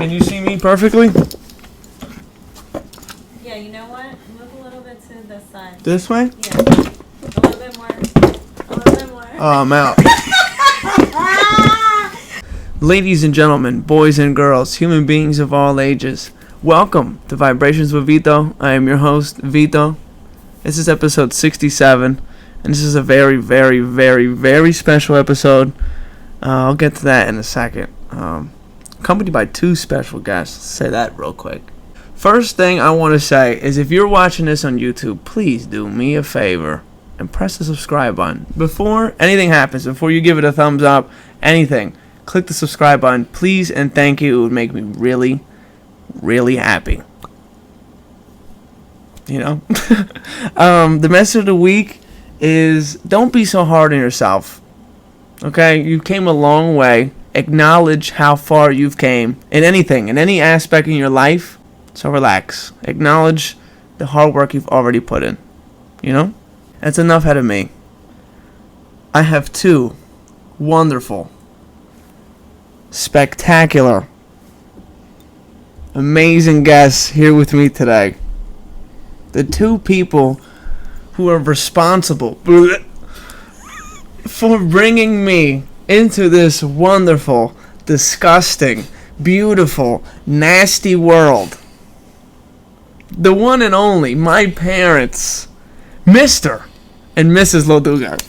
Can you see me perfectly? Yeah, you know what? Move a little bit to the side. This way? Yeah. A little bit more. A little bit more. Oh, I'm out. Ladies and gentlemen, boys and girls, human beings of all ages, welcome to Vibrations with Vito. I am your host, Vito. This is episode 67, and this is a very, very, very, very special episode. I'll get to that in a second. Accompanied by two special guests. Let's say that real quick. First thing I want to say is if you're watching this on YouTube, please do me a favor and press the subscribe button. Before anything happens, before you give it a thumbs up, anything, click the subscribe button, please and thank you. It would make me really, really happy. You know? The message of the week is don't be so hard on yourself. Okay? You came a long way. Acknowledge how far you've came in anything, in any aspect in your life. So relax. Acknowledge the hard work you've already put in. You know? That's enough out of me. I have two wonderful, spectacular, amazing guests here with me today. The two people who are responsible for bringing me into this wonderful, disgusting, beautiful, nasty world. The one and only, my parents, Mr. and Mrs. Loduga.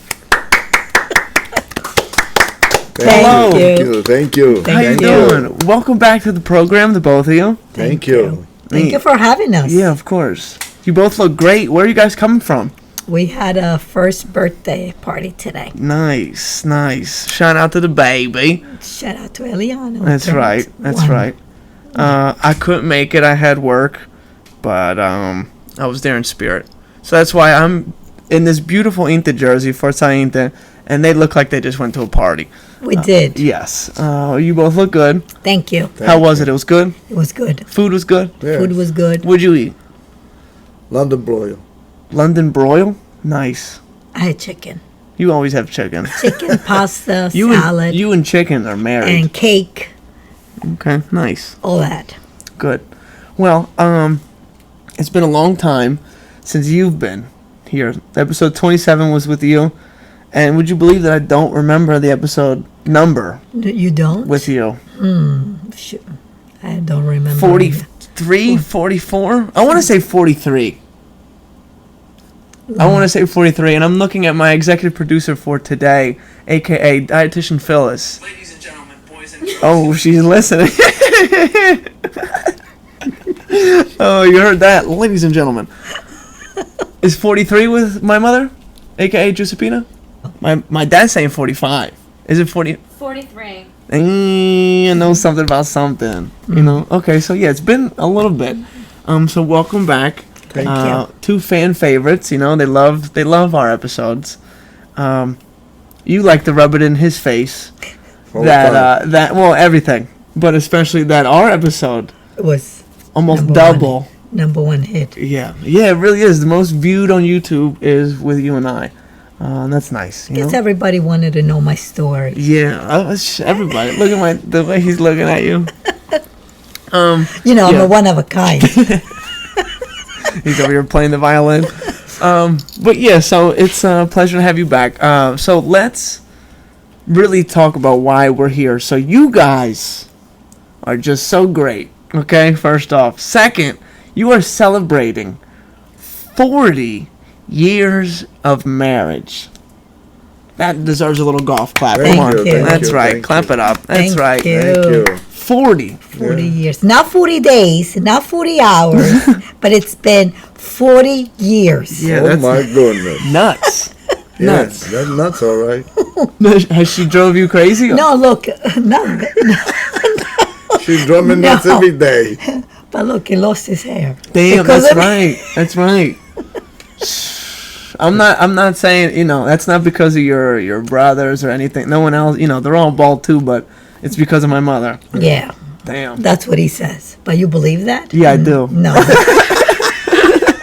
Thank you. How you doing? Welcome back to the program, the both of you. Thank you. Thank you for having us. Yeah, of course. You both look great. Where are you guys coming from? We had a first birthday party today. Nice. Shout out to the baby. Shout out to Eliana. That's right. I couldn't make it. I had work, but I was there in spirit. So that's why I'm in this beautiful Inter jersey, Forza Inter, and they look like they just went to a party. We did. Yes. You both look good. Thank you. How was it? It was good? It was good. Food was good? Yeah. Food was good. What'd you eat? London broil. London broil? Nice. I had chicken. You always have chicken. Chicken, pasta, You salad, and chicken are married. and cake. Okay, nice. All that. Good. Well, it's been a long time since you've been here. Episode 27 was with you. And would you believe that I don't remember the episode number You don't? with you? Shoot. I don't remember. 43, 44? I want to say 43. I want to say 43, and I'm looking at my executive producer for today, a.k.a. Dietitian Phyllis. Ladies and gentlemen, boys and girls. Oh, she's listening. Oh, you heard that. Ladies and gentlemen. Is 43 with my mother, a.k.a. Giuseppina? My dad's saying 45. Is it 40? 43. I know something about something. You know? Okay, so yeah, it's been a little bit. So welcome back. Thank you. Two fan favorites, you know, they love our episodes. You like to rub it in his face that everything, but especially that our episode It was almost double. Number one hit. Yeah, it really is. The most viewed on YouTube is with you and I. That's nice. You Guess know? everybody wanted to know my story. Yeah, everybody. Look at the way he's looking at you. I'm yeah. a one of a kind. He's over here playing the violin. But yeah, so it's a pleasure to have you back. So let's really talk about why we're here. So you guys are just so great. Okay, first off. Second, you are celebrating 40 years of marriage. That deserves a little golf clap. Thank Come on. you, That's right. thank Clap you. it up. That's Thank right. you. Thank you. 40. 40 years. Not 40 days, not 40 hours, but it's been 40 years. Yeah, Oh that's my goodness. nuts. Yes, that's nuts, all right. Has she drove you crazy? No, look, no, She's drumming nuts No. every day. but look, he lost his hair. Damn, Because that's of me. right. That's right. I'm not saying, that's not because of your brothers or anything. No one else, they're all bald too, but it's because of my mother. Yeah, Damn. that's what he says. But you believe that? Yeah, I do. No,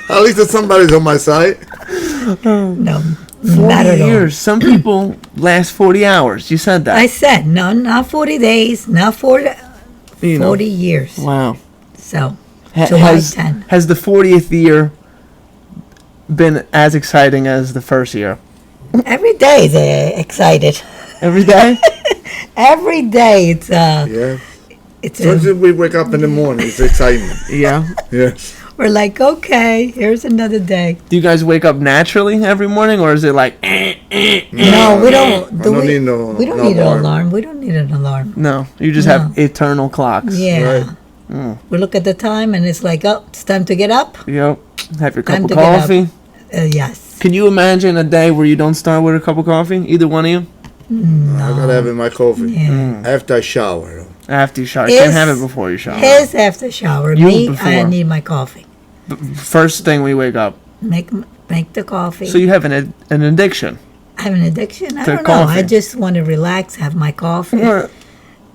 At least if somebody's on my side. no, 40 not at all. years. Some people last 40 hours. You said that. I said, no, not 40 days, not 40 You know. 40 years. Wow. So, July 10. Has the 40th year been as exciting as the first year? Every day is excited. Every day? Every day it's Yeah. it's As soon as we wake up in the morning, it's excitement. Yeah. Yes. we're like, okay, here's another day. Do you guys wake up naturally every morning, or is it like? No, we don't. I don't need no. We don't no need an alarm. We don't need an alarm. No, you just have eternal clocks. Yeah. Right. We look at the time and it's like, oh, it's time to get up. Yep. Have your cup Time of to get up. coffee. Yes. Can you imagine a day where you don't start with a cup of coffee? Either one of you? I gotta have in my coffee Yeah. after I shower. After you shower. You can't have it before you shower. His after shower. You Me, I before. need my coffee. First thing we wake up. Make the coffee. So you have an addiction. I have an addiction. I To don't know. I coffee. just want to relax, have my coffee,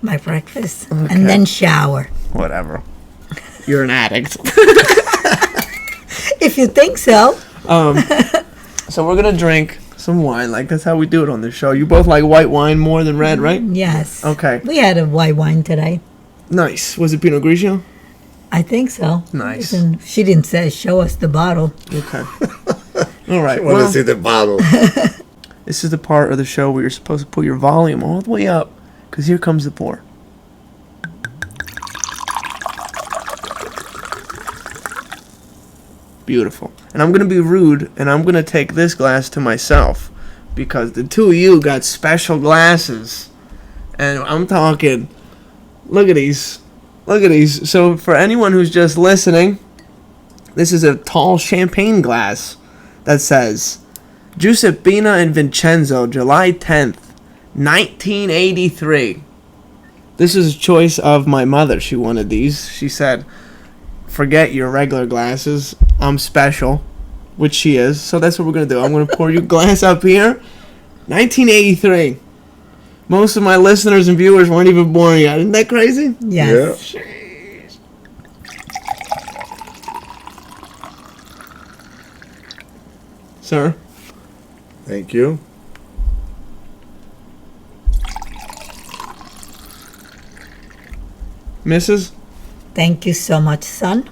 my breakfast, Okay. and then shower. Whatever. You're an addict. If you think so. So we're gonna drink some wine. Like that's how we do it on this show. You both like white wine more than red, right? Yes. Okay. We had a white wine today. Nice. Was it Pinot Grigio? I think so. Nice. Listen, she didn't say show us the bottle. Okay. All right. I want Well, to see the bottle. this is the part of the show where you're supposed to put your volume all the way up, because here comes the pour. Beautiful. And I'm going to be rude, and I'm going to take this glass to myself, because the two of you got special glasses. And I'm talking, look at these. Look at these. So for anyone who's just listening, this is a tall champagne glass that says Giuseppina and Vincenzo, July 10th, 1983. This is a choice of my mother. She wanted these. She said, forget your regular glasses. I'm special, which she is. So that's what we're going to do. I'm going to pour you a glass up here. 1983. Most of my listeners and viewers weren't even born yet. Isn't that crazy? Yes. Jeez. Sir? Thank you. Mrs.? Thank you so much, son.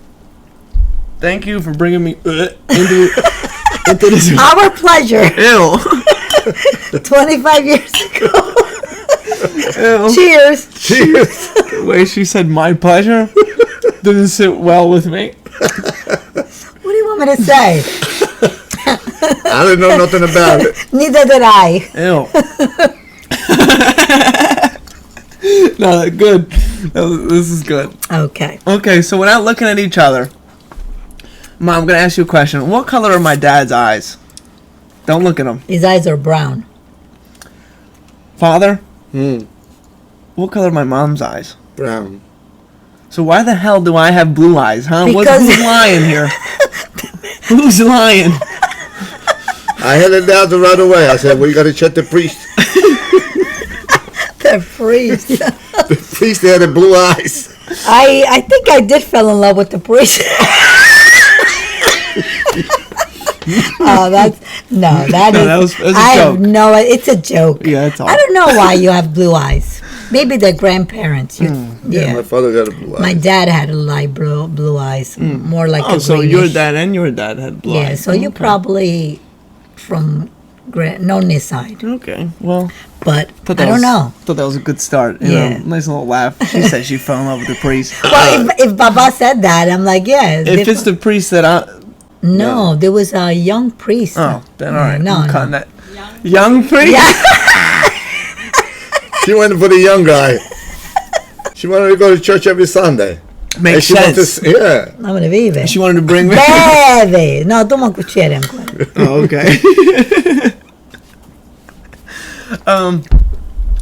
Thank you for bringing me into this. Our pleasure. Ew. 25 years ago. Ew. Cheers. Cheers. The way she said my pleasure doesn't sit well with me. What do you want me to say? I didn't know nothing about it. Neither did I. Ew. No, good. This is good. Okay. Okay, so without looking at each other, Mom, I'm going to ask you a question. What color are my dad's eyes? Don't look at them. His eyes are brown. Father? What color are my mom's eyes? Brown. So why the hell do I have blue eyes, huh? Because- Who's lying here? Who's lying? I had it down the right away. I said, well, you got to check the priest. The priest. The priest had the blue eyes. I think I did fall in love with the priest. Oh, that is. That was a I joke. have no. It's a joke. Yeah, it's all. I don't know why you have blue eyes. Maybe the grandparents. Yeah, my father got a blue eye. My dad had light blue eyes, more like Oh, a so greenish. your dad and your dad had blue Yeah, eyes. so you Okay. probably from Nonny's side, Okay, well, but thought I that don't was- know. Thought that was a good start. You Yeah. know, nice little laugh. She said she fell in love with the priest. Well, if Baba said that, I'm like, yeah. If it's the priest that I... no, there was a young priest. Oh, then all right. No, I'm no. cutting that. Young priest? Yeah. She went for the young guy. She wanted to go to church every Sunday. Makes And she wanted sense. to, yeah. I'm gonna vive. She wanted to bring me... Beve. No, toma un cucchiere ancora. Oh, okay.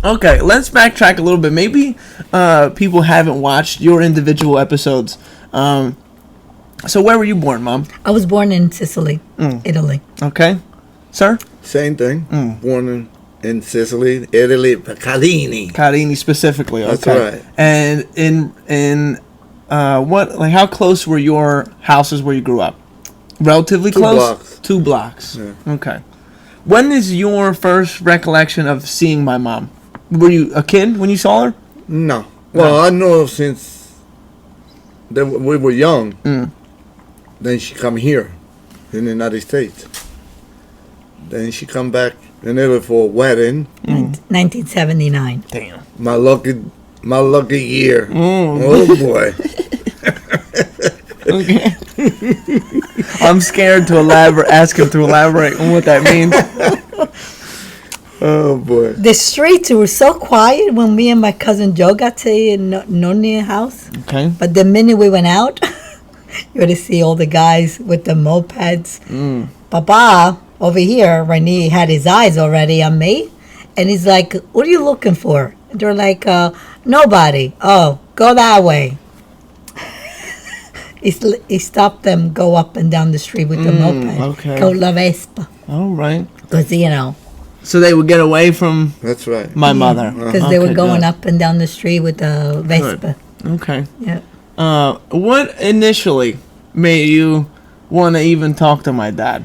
Okay, let's backtrack a little bit. Maybe people haven't watched your individual episodes. So where were you born, Mom? I was born in Sicily, Italy. Okay. Sir? Same thing. Born in Sicily, Italy, Carini. Carini specifically. Okay. That's right. And in what, like, how close were your houses where you grew up? Relatively 2 close? blocks. 2 blocks. Yeah. Okay. When is your first recollection of seeing my mom? Were you a kid when you saw her? No. Well, I know since then we were young. Mm. Then she come here in the United States. Then she come back in Italy for a wedding. 1979. Damn. My lucky year. Mm. Oh boy. Okay. I'm scared to ask him to elaborate on what that means. Oh boy. The streets were so quiet when me and my cousin Joe got to Noni's house. Okay. But the minute we went out, you would see all the guys with the mopeds. Mm. Papa, over here, Rene had his eyes already on me. And he's like, what are you looking for? And they're like, nobody. Oh, go that way. He stopped them, go up and down the street with the moped. Okay. Go La Vespa. All right. Because, So they would get away from That's right. my mother. because they were Okay, going good. up and down the street with the Vespa. Okay. Yeah. What initially made you want to even talk to my dad?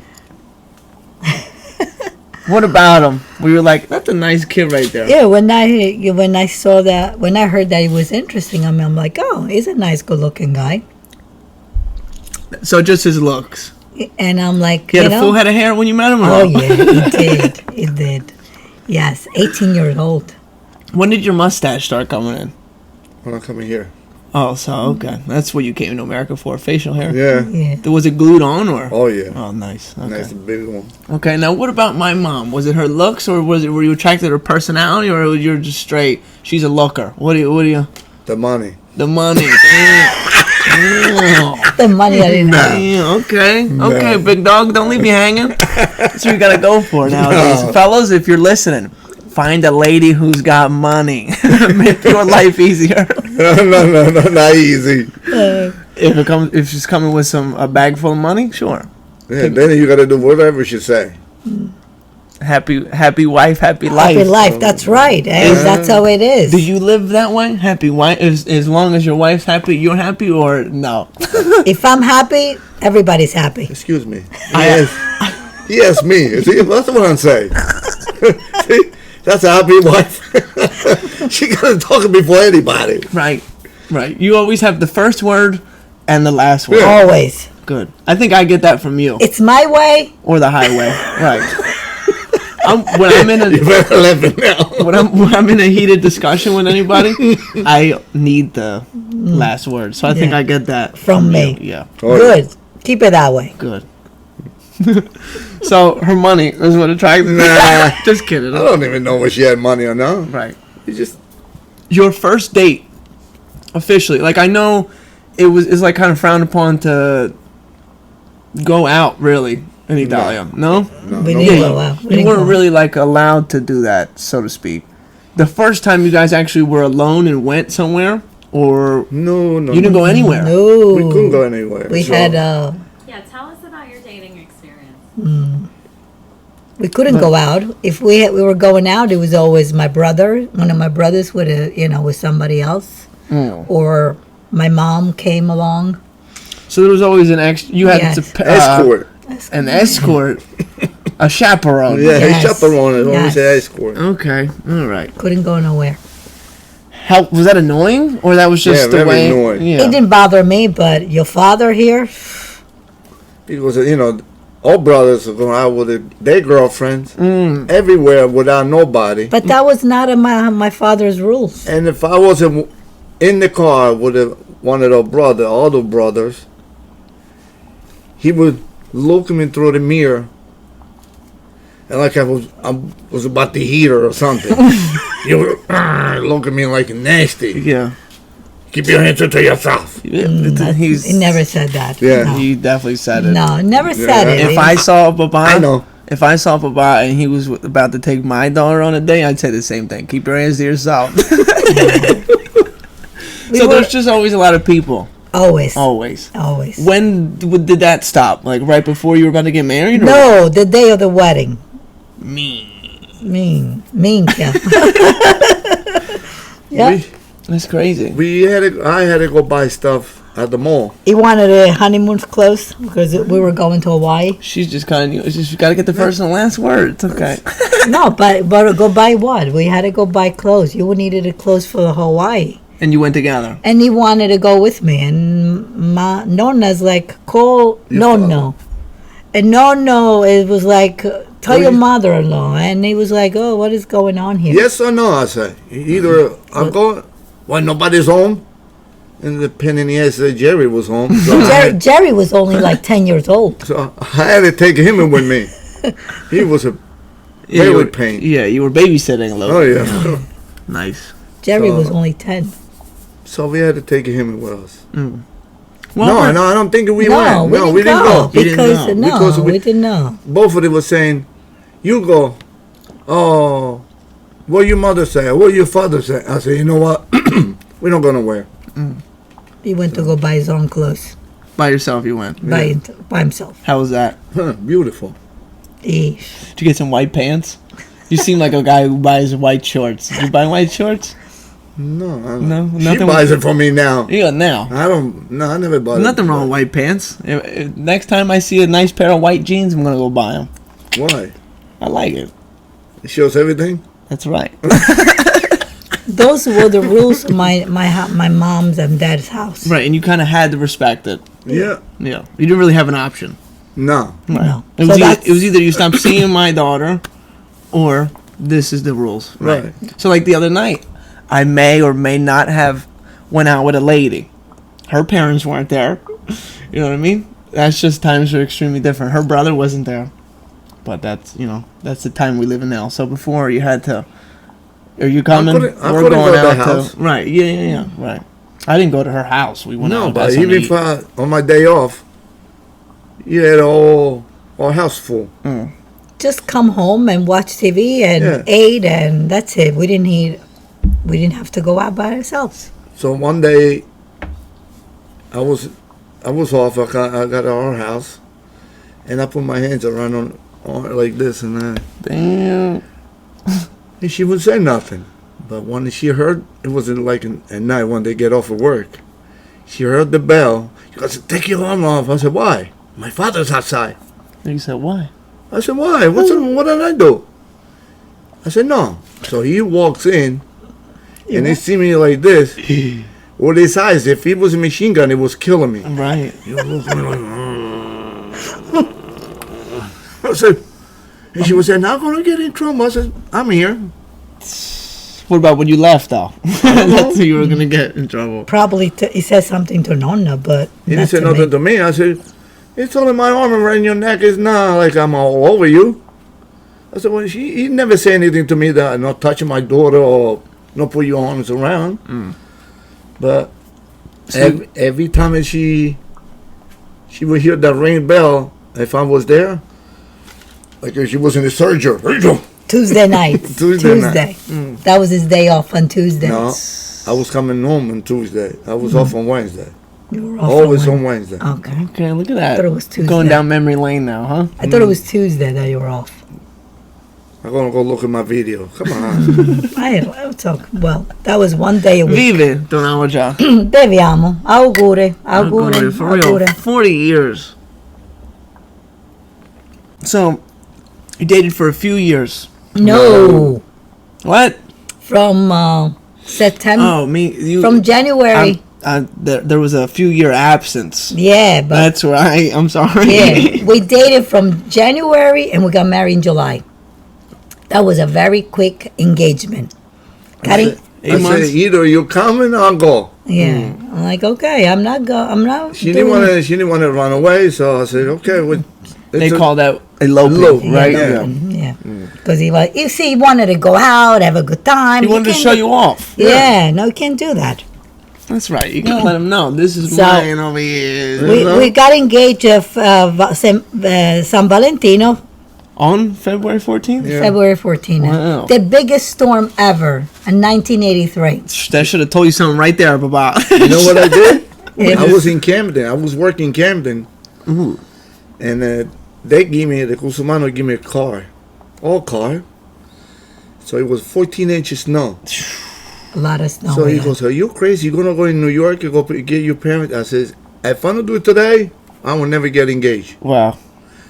What about him? We were like, that's a nice kid right there. Yeah, when I saw that, when I heard that he was interesting, I'm like, oh, he's a nice, good-looking guy. So just his looks. And I'm like, He had a full head of hair when you met him? Or Oh, no? yeah, he did. He did. Yes, 18 years old. When did your mustache start coming in? When I come in here. Oh, so, okay. That's what you came to America for, facial hair? Yeah. Yeah. Was it glued on or? Oh yeah. Oh, nice. Okay. Nice big one. Okay, now what about my mom? Was it her looks or were you attracted to her personality or you're just straight, she's a looker? What do you? The money. The money. Damn. The money I didn't have. Yeah, okay, big dog, don't leave me hanging. That's what you gotta go for nowadays. No. Fellas, if you're listening, find a lady who's got money. Make your life easier. No, not easy. If she's coming with a bag full of money, sure. Yeah, then you gotta do whatever she say. Happy wife, happy life. Happy life, that's right. That's how it is. Do you live that way? Happy wife, as long as your wife's happy, you're happy, or no? If I'm happy, everybody's happy. Excuse me. He asked me. See, that's what I'm saying. See, that's a happy wife. She gotta talk before anybody. Right. You always have the first word and the last word. Yeah. Always. Good. I think I get that from you, It's my way. or the highway. Right. When I'm in You better let me know. when I'm in a heated discussion with anybody, I need the last word. So I think Yeah. I get that From you. me. Yeah. Oh, yeah. Good. Keep it that way. Good. So her money is what attracted me. Nah. Just kidding. I don't even know if she had money or not. Right. You just Your first date, officially. Like I know, it's like kind of frowned upon to go out really in Italia. No. We no. didn't go out. We You didn't weren't go really like allowed to do that, so to speak. The first time you guys actually were alone and went somewhere, or no. you didn't go anywhere. No. We couldn't go anywhere. We so- had Yeah, tell us about your dating experience. we couldn't go out. If we were going out, it was always my brother, one of my brothers with with somebody else, or my mom came along. So there was always an extra. You had Yes. to escort. an escort, a chaperone. Yeah, Yes. chaperone is when we Yes. say escort. Okay. All right. Couldn't go nowhere. How was that annoying, or that was just Yeah, the very way? annoying. Yeah. It didn't bother me, but your father here, It was, all brothers were going out with their girlfriends everywhere without nobody. but that was not my father's rules. And if I wasn't in the car with one of the older brothers, he would look me through the mirror, and like I was about to hit her or something. He would look at me like nasty. Yeah. Keep your hands to yourself. He's. He never said that. Yeah. No. He definitely said it. No, never said Yeah. it. If I saw Baba, I know. If I saw Baba and he was about to take my daughter on a date, I'd say the same thing. Keep your hands to yourself. So were- there's just always a lot of people. always, Always. always. When did that stop? Like right before you were about to get married? Or? No, the day of the wedding. Me. Mean, yeah. Yeah. That's crazy. I had to go buy stuff at the mall. He wanted a honeymoon clothes because we were going to Hawaii. She's just kind of. It's just you got to get the first and last word. It's okay. No, but go buy what? We had to go buy clothes. You needed the clothes for Hawaii. And you went together. And he wanted to go with me. And my Nona's like, call No. And No, it was like, tell your mother-in-law. And he was like, oh, what is going on here? Yes or no, I say. Either I'm going, why nobody's home? And depending, yes, Jerry was home. So Jerry was only like 10 years old. So I had to take him with me. He was a very pain. Yeah, you were babysitting a little. Oh, yeah. Nice. Jerry was only 10. So we had to take him with us. Mm. Well, no, I don't think we went. No, we didn't go. Because we didn't know. Both of them were saying, you go. Oh, what your mother say? What your father say? I said, you know what? We don't go nowhere. He went to go buy his own clothes. By yourself you went. By himself. How was that? Beautiful. Eesh. Did you get some white pants? You seem like a guy who buys white shorts. Did you buy white shorts? No, I No, don't. She nothing. buys it for me now. Yeah, now. I never bought it. Nothing wrong with white pants. Next time I see a nice pair of white jeans, I'm gonna go buy them. Why? I like it. It shows everything? That's right. Those were the rules of my mom's and dad's house. Right, and you kind of had to respect it. Yeah. Yeah, you didn't really have an option. No. Right. No. It was either you stop seeing my daughter, or this is the rules. Right. So like the other night, I may or may not have went out with a lady. Her parents weren't there. You know what I mean? That's just times are extremely different. Her brother wasn't there. But that's the time we live in now. So before you had to, are you coming? I couldn't go to the house. Right. Yeah. Right. I didn't go to her house. We went out. No, but even if on my day off, you had all house full. Just come home and watch TV and ate, and that's it. We didn't have to go out by ourselves. So one day, I was off. I got to our house, and I put my hands around on like this, and Damn. and she wouldn't say nothing. But when she heard, it wasn't like at night when they get off of work. She heard the bell. She goes, "Take your arm off." I said, "Why? My father's outside." And you said, why? I said, "Why? What did I do?" I said, "No." So he walks in, and he see me like this. With his eyes, if he was a machine gun, it was killing me. Right. He was looking like, I said, and she was saying, "Not gonna get in trouble." I said, "I'm here." What about when you left, though? That's who you were going to get in trouble. Probably he said something to Nonna, but He didn't say nothing to me. I said, "It's only my arm around your neck. It's not like I'm all over you." I said, "Well, he never said anything to me that not touching my daughter or not put your arms around." But every time she would hear that ring bell, if I was there, like if she was in the surgery. Tuesday night. Tuesday night. That was his day off on Tuesday. No, I was coming home on Tuesday. I was off on Wednesday. You were off Always on on Wednesday. Okay. Okay, look at that. I thought it was Tuesday. Going down memory lane now, huh? I thought it was Tuesday that you were off. I'm gonna go look at my video. Come on. I'll talk. Well, that was one day a week. Vive, Don Awaja. Beviamo. Auguri. For real. 40 years. So, you dated for a few years. No. What? From September. Oh, you. From January. There was a few year absence. Yeah, but That's right. I'm sorry. yeah, we dated from January and we got married in July. That was a very quick engagement. I said, either you coming or I'll go. Yeah, I'm like, okay, I'm not. She didn't want to run away, so I said, okay. They call that eloping, right? Yeah. Because he wanted to go out, have a good time. He wanted to show you off. Yeah, no, you can't do that. That's right. You gotta let him know. This is mine over here. We got engaged San Valentino. On February 14th? Yeah. February 14th. Wow. The biggest storm ever in 1983. That should have told you something right there, Baba. You know what I did? Yeah. I was in Camden. I was working in Camden. Ooh. And they gave me, the Cusumano gave me a car. All car. So it was 14 inches snow. A lot of snow. So he goes, "Are you crazy? You're going to go in New York and go get your parents?" I says, "If I don't do it today, I will never get engaged." Wow.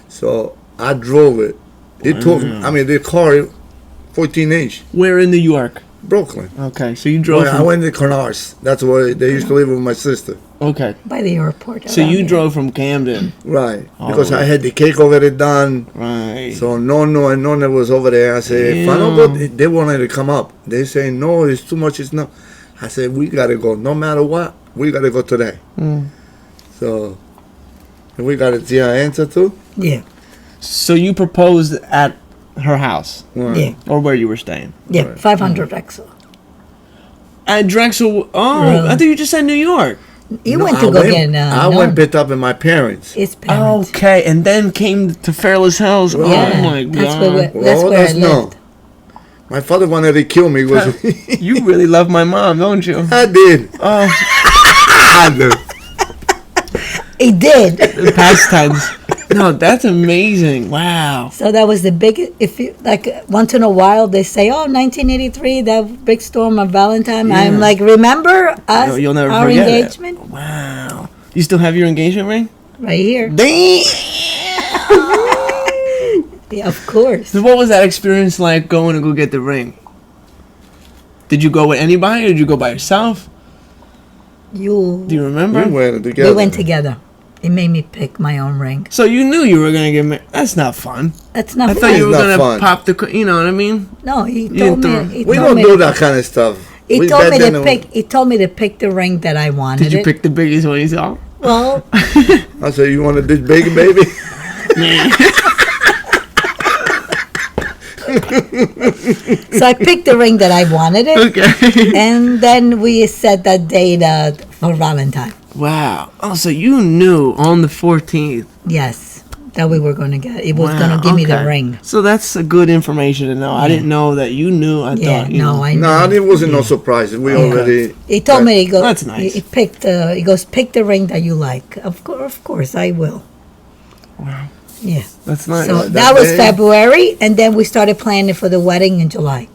So I drove it. It took, the car, 14 inch. Where in New York? Brooklyn. Okay, so you drove I from... went to Canards. That's where they used to live with my sister. Okay, By the airport. so around you there. drove from Camden. Right. Oh, Because I right. had the cake already done. Right. So Nonna was over there. I said, if I don't go, they wanted to come up. They say, no, it's too much. It's not. I said, we got to go. No matter what, we got to go today. So, and we got a answer too? Yeah. So you proposed at her house, Right. Yeah. or where you were staying? Yeah. Right. 500 Exo. At Drexel. Oh, Really? I thought you just said New York. You No, went to I go went- get I went picked up at my parents. his parents. Okay, and then came to Fairless Hills. Yeah, Oh my God. That's where, that's Well, where I that's no. lived. My father wanted to kill me. You really love my mom, don't you? I did. Oh, I did. He did. past tense. No, that's amazing. Wow. So that was the big. If you like, once in a while they say, "Oh, 1983, that big storm on Valentine." Yeah. I'm like, remember us? You'll never our forget engagement it. Wow. You still have your engagement ring? right here. Damn. Yeah, of course. So what was that experience like going to go get the ring? Did you go with anybody or did you go by yourself? Do you remember? We went together. We went together. It made me pick my own ring. So you knew you were gonna get married. That's not fun. That's not I fun. thought you were It's gonna not fun. pop the. You know what I mean? No, he You told threw- me. He We told don't me do that kind of stuff. He We told back me then to it pick. He told me to pick the ring that I wanted. Did you it. pick the biggest one you saw? Well, I said, you wanted this big baby? so I picked the ring that I wanted it, Okay. and then we set that date for Valentine. Wow. Oh, so you knew on the 14th. Yes, that we were going to get. It was Wow, going to give me the okay. ring. So that's a good information to know. I didn't know that you knew. I Yeah, thought. You know. I knew. No, it wasn't no surprise. We already. He told me, he goes, That's nice. He picked. He goes, pick the ring that you like. Of course, I will. Wow. Yeah. That's nice. So that that was day- February, and then we started planning for the wedding in July.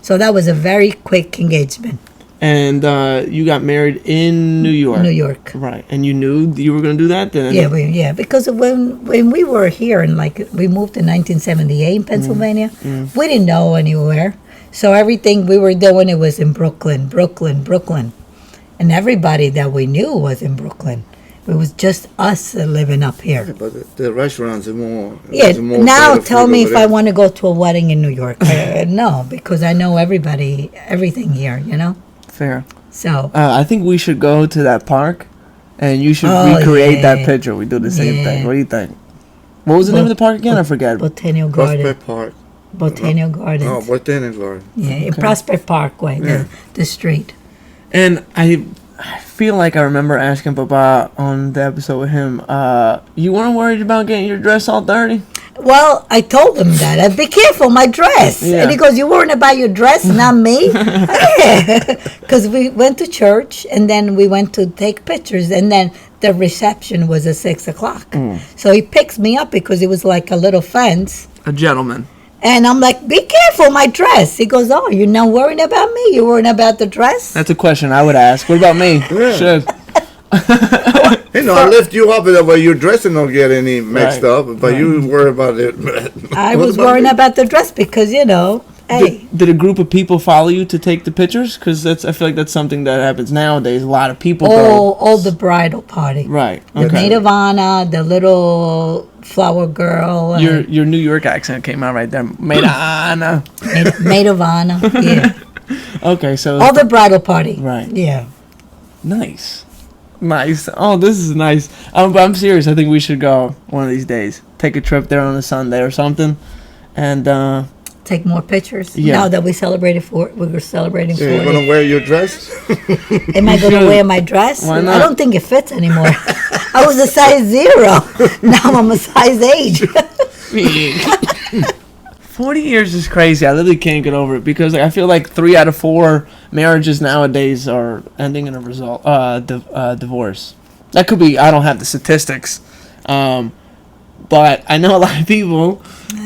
So that was a very quick engagement. And you got married in New York. New York. Right. And you knew you were going to do that then? Yeah, because when we were here and like we moved in 1978 in Pennsylvania, we didn't know anywhere. So everything we were doing, it was in Brooklyn, and everybody that we knew was in Brooklyn. It was just us living up here. But the restaurants are more. Yeah. there's more Now better tell food me over if I there. want to go to a wedding in New York. No, because I know everything here. You know. Fair. So I think we should go to that park, and you should Oh, recreate that yeah. picture. We do the same Yeah. thing. What do you think? What was the name of the park again? I forget. Botanical Garden. Prospect Park. Botanical Gardens. Oh, Botanical Garden. Yeah, in Prospect Parkway, Yeah. the street. And I feel like I remember asking Papa on the episode with him, you weren't worried about getting your dress all dirty? Well, I told him that. Be careful, my dress. Yeah. And he goes, you worrying about your dress, not me? Because we went to church, and then we went to take pictures, and then the reception was at 6 o'clock. So he picks me up because it was like a little fence. A gentleman. And I'm like, be careful, my dress. He goes, oh, you're not worrying about me? You're worrying about the dress? That's a question I would ask. What about me? Yeah. Shit. You know, I lift you up where your dressing don't get any mixed Right. up, but you worry about it. I What was about worrying me? about the dress because, hey. Did a group of people follow you to take the pictures? Because I feel like that's something that happens nowadays. A lot of people go. All the bridal party. Right. The Okay. maid of honor, the little flower girl. Your New York accent came out right there. Maid of honor. maid of honor. Yeah. Okay, so All the bridal party. Right. Yeah. nice. Nice. Oh, this is nice. But I'm serious. I think we should go one of these days. Take a trip there on a Sunday or something. And Take more pictures. Yeah. Now that we were celebrating Yeah, you're 40. gonna wear your dress? Am I going to wear my dress? Why I not? don't think it fits anymore. I was a size 0. Now I'm a size 8. 40 years is crazy. I literally can't get over it because I feel like 3 out of 4 marriages nowadays are ending in a divorce. That could be. I don't have the statistics, but I know a lot of people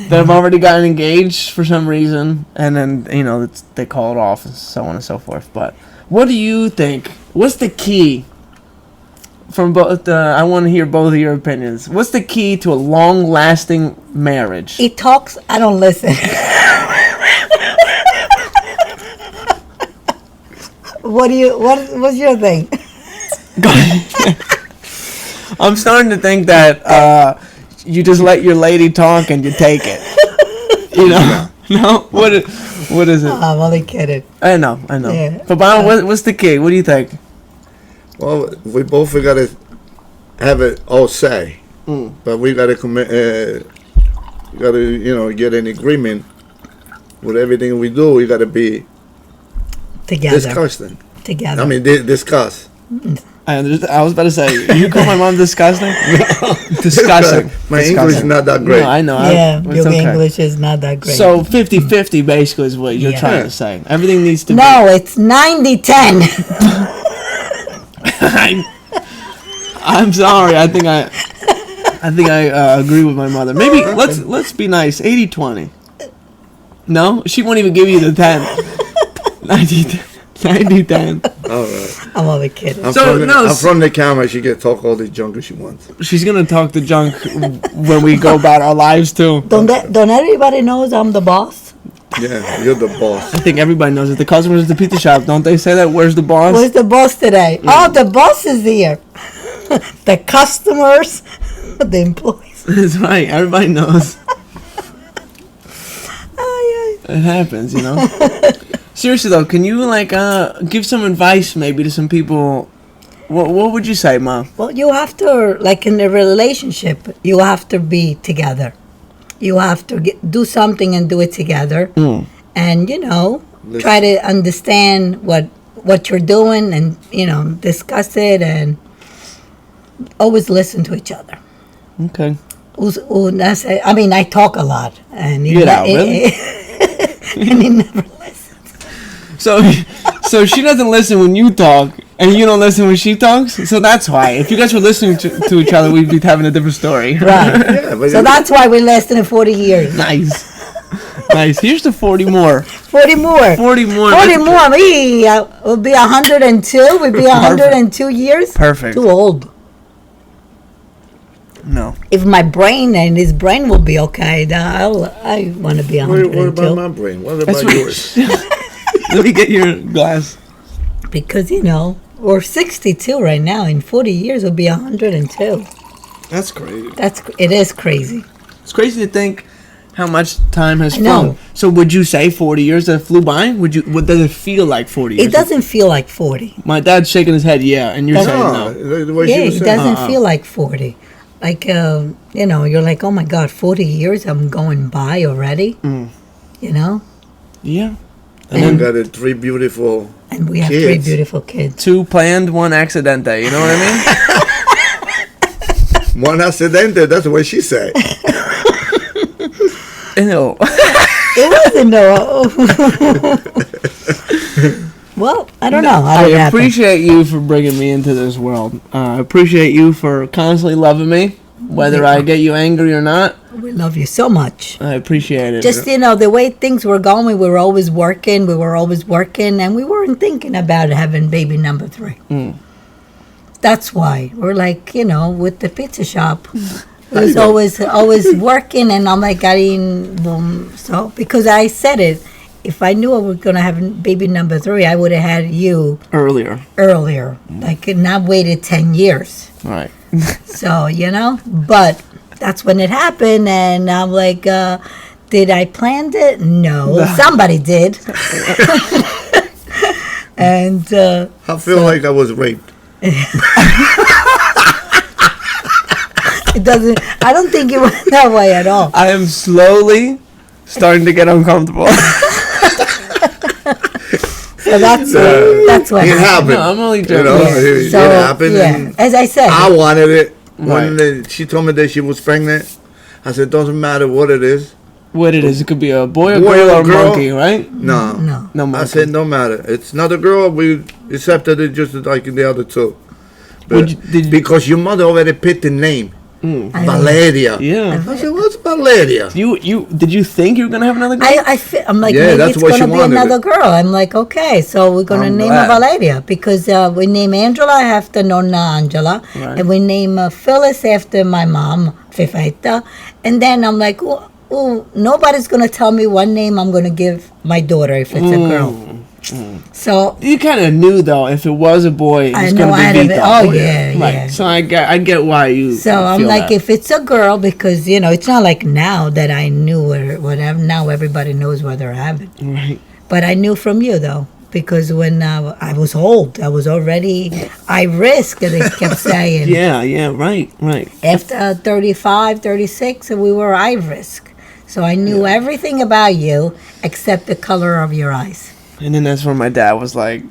that have already gotten engaged for some reason, and then they call it off and so on and so forth. But what do you think? What's the key? From both, I want to hear both of your opinions. What's the key to a long-lasting marriage? He talks, I don't listen. What's your thing? I'm starting to think that you just let your lady talk and you take it. You know? No? What is it? I'm only kidding. I know. Yeah. But Bob, what's the key? What do you think? Well, we both got to have it all say, but we got to commit. We got to get an agreement with everything we do. We got to be Together. disgusting. Together. I mean, discuss. I was about to say, you call my mom disgusting? Disgusting. My English is not that great. No, I know. Yeah, it's your okay. English is not that great. So 50-50 basically is what you're Yeah. trying to say. Everything needs to no, it's 90-10. be... I'm sorry. I think I agree with my mother. Maybe let's be nice. 80-20. No? She won't even give you the 10. 90-10. All right. I'm only kidding. I'm So, from the camera. She can talk all the junk she wants. She's gonna talk the junk when we go about our lives too. Don't everybody knows I'm the boss? Yeah, you're the boss. I think everybody knows it. The customers at the pizza shop, don't they say that? Where's the boss? Where's the boss today? Oh, the boss is here. The customers, the employees. That's right. Everybody knows. Oh, It happens, you know. Seriously though, can you give some advice maybe to some people? What would you say, Mom? Well, you have to, like in a relationship, you have to be together. You have to do something and do it together. And, try to understand what you're doing and, discuss it and always listen to each other. Okay. I mean, I talk a lot. And Really? and he never listens. So she doesn't listen when you talk, and you don't listen when she talks. So that's why. If you guys were listening to each other, we'd be having a different story. Right. Yeah, but So that's why we lasted in 40 years. Nice. Here's the 40 more. 40 more. 40 more. 40 more. We'll be 102. We'll be 102 years. Perfect. Too old. No. If my brain and his brain will be okay, then I want to be 102. What about my brain? What about That's what- yours? Let me get your glass. Because, we're 62 right now. In 40 years, we'll be 102. That's crazy. It is crazy. It's crazy to think how much time has I know. flown. So would you say 40 years that flew by? What does it feel like 40 years? It doesn't feel like 40. My dad's shaking his head, yeah, and you're saying No, no. the way Yeah, she was it saying. doesn't feel like 40. Like, you're like, oh my God, 40 years, I'm going by already. Yeah. And we got 3 beautiful And we have kids. 3 beautiful kids. 2 planned, 1 accidente. You know what I mean? One accidente, that's what she said. Ew. It wasn't no. Well, I don't know. I appreciate you for bringing me into this world. I appreciate you for constantly loving me, whether I get you angry or not. We love you so much. I appreciate it. Just, the way things were going, we were always working, and we weren't thinking about having baby number 3. That's why. We're like, with the pizza shop. It was always working, and I'm like, so, because I said it, if I knew I was going to have baby number 3, I would have had you earlier. Like, not waited 10 years. Right. So, but that's when it happened, and I'm like, did I plan it? No, somebody did. And I feel like I was raped. I don't think it went that way at all. I am slowly starting to get uncomfortable. So that's what It happened. happened. No, I'm only joking. It So, happened. yeah, And as I said, I wanted it. Right. When she told me that she was pregnant, I said, doesn't matter what it is. What it is, it could be a boy, Boy girl, or or a girl. monkey, right? No. no. No monkey. I said, no matter. It's not a girl. We accepted it just like the other 2. But Did you- because your mother already picked the name. I know. Valeria. Yeah. I said, what's Valeria? Did you think you were gonna have another girl? I'm like, Yeah, maybe that's it's what going to she be wanted another it. girl. I'm like, okay, so we're going to I'm name glad. her Valeria because we name Angela after Nonna Angela, Right. and we name Phyllis after my mom, Fifeta. And then I'm like, nobody's going to tell me what name I'm going to give my daughter if it's a girl. So You kind of knew though if it was a boy, it I was know going I to had be a Vito. oh yeah, Right. yeah. So I get why you. So I'm feel like, that. if it's a girl, because it's not like now that I knew or whatever. Now everybody knows what they're having. Right. But I knew from you though, because when I was old, I was already I risk. They kept saying. Yeah. Right. After 35, 36, we were I risk. So I knew everything about you except the color of your eyes. And then that's when my dad was like,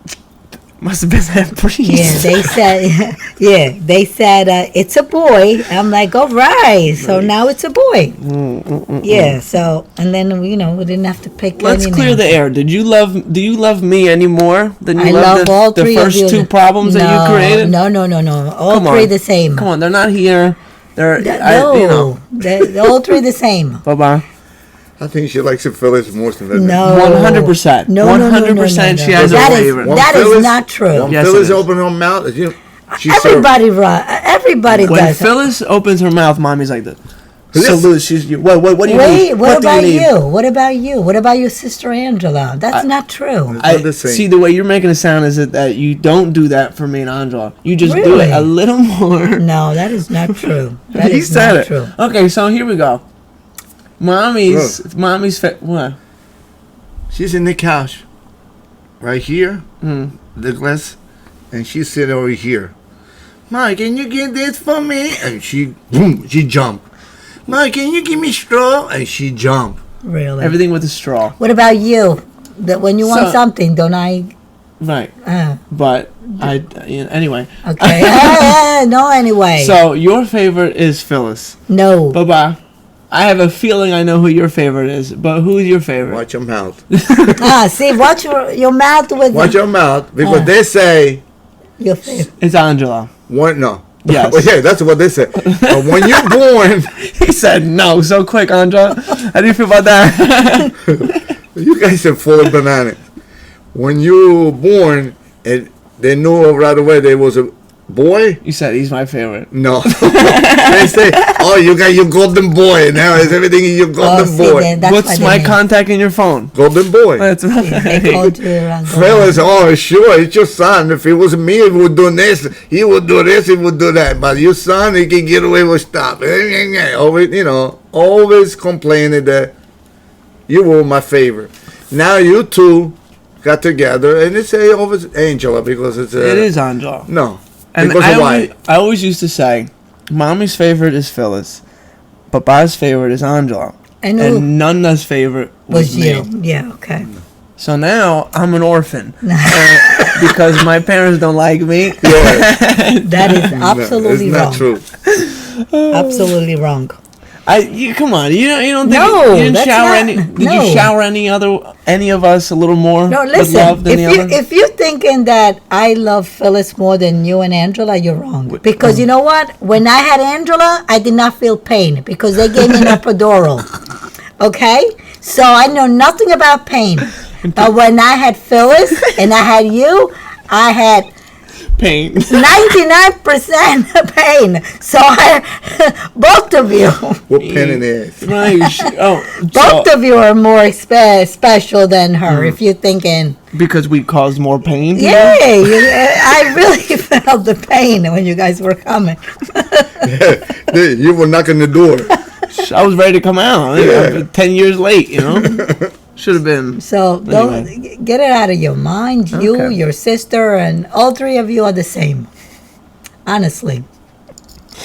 must have been that priest. Yeah, they said it's a boy. I'm like, all right. So now it's a boy. Yeah. So and then we didn't have to pick. Let's any clear names. the air. Do you love me any more than you I love all the three first of you. two problems that you created? No. All Come three on. the same. Come on, they're not here. They're No, they're all three the same. Bye-bye. I think she likes the Phyllis more than Vinny. No. 100%. No. 100% she has a That is- favorite. that is Phyllis- not true. When Yes, it Phyllis is. opened her mouth, she Everybody When does. Phyllis opens her mouth, mommy's like this. Yes. Salute. She's what do you Wait, need? what do about need? you? What about you? What about your sister Angela? That's not true. I Not the same. see the way you're making it sound is that you don't do that for me and Angela. You just do Really? it a little more. No, that is not true. That He is said not it. true. Okay, so here we go. Mommy's what? She's in the couch, right here, Mm. the glass, and she's sitting over here. Ma, can you get this for me? And she jumped. Ma, can you give me straw? And she jumped. Really. Everything with a straw. What about you? That when you want So- something, don't I? Right. Uh, But anyway. okay. No, anyway. So your favorite is Phyllis. No. Bye-bye. I have a feeling I know who your favorite is, but who's your favorite? Watch your mouth. See, watch your mouth with Watch your mouth, because they say, your favorite. It's Angela. no. Yes. Well, yeah, that's what they say. But when you're born, He said no so quick, Angela. How do you feel about that? you guys are full of bananas. When you were born, and they knew right away there was a boy. You said he's my favorite. No. They say, oh, you got your golden boy. Now it's everything in your golden see, boy. then that's What's what my they mean. contact in your phone? Golden boy. That's They called you around. Fellas, oh, sure, it's your son. If it was me, he would do this. He would do this, he would do that. But your son, he can get away with stuff. Always, always complaining that you were my favorite. Now you two got together, and they say always Angela because it's It is Angela. No. And Because of why? I always used to say, Mommy's favorite is Phyllis, Papa's favorite is Angela, And who and Nana's favorite was me. you? Yeah, okay. So now I'm an orphan because my parents don't like me. That is absolutely no, wrong. it's not true. Absolutely wrong. Come on, you don't think No, you didn't that's shower not- any? Did no. you shower any of us a little more No, with listen. love than the other? If you're thinking that I love Phyllis more than you and Angela, you're wrong. Because you know what? When I had Angela, I did not feel pain because they gave me an epidural. Okay, so I know nothing about pain. But when I had Phyllis and I had you, I had Pain. 99% pain. So both of you. What pen in the ass? Right. Both of you are more special than her. If you're thinking, because we caused more pain. yeah, I really felt the pain when you guys were coming. You were knocking the door. I was ready to come out. I'm 10 years late, Should have been. So don't get it out of your mind. You, Okay. your sister, and all three of you are the same. Honestly.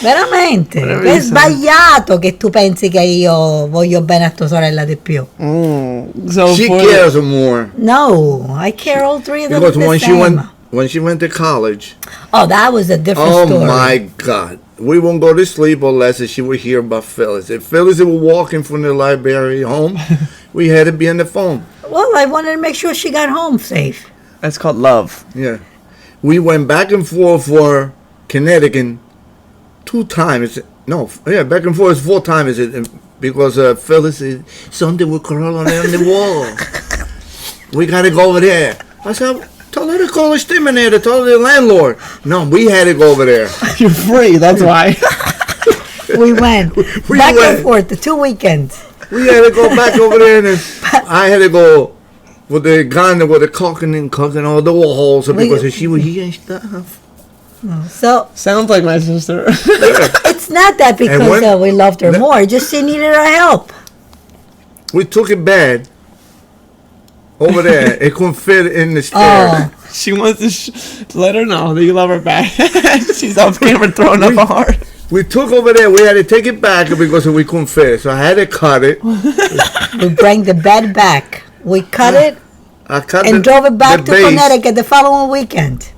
Veramente. Whatever È you say. sbagliato che tu pensi che io voglio bene a tua sorella di più. So She for cares more. No, I care all three of them Because the same. when she went to college, Oh, that was a different oh story. my God, we won't go to sleep unless she would hear about Phyllis. If Phyllis were walking from the library home, we had to be on the phone. Well, I wanted to make sure she got home safe. that's called love. Yeah, we went back and forth for Connecticut 2 times. No, yeah, back and forth 4 times. Because Phyllis said something will crawl on the wall. We gotta go over there. I said, tell her to call a exterminator. Tell the landlord. No, we had to go over there. You're free, that's why. We went We back went. and forth the 2 weekends. We had to go back over there, and then I had to go with the gun with the cocking and cooking all the walls because she was here and stuff. So Sounds like my sister. it's not that because we loved her more. Just she needed our help. We took it bad over there. It couldn't fit in the stair. Oh, She wants to let her know that you love her back. She's off camera throwing up a heart. We took over there. We had to take it back because we couldn't fit. So I had to cut it. we bring the bed back. We cut it I cut and drove it back to base Connecticut the following weekend.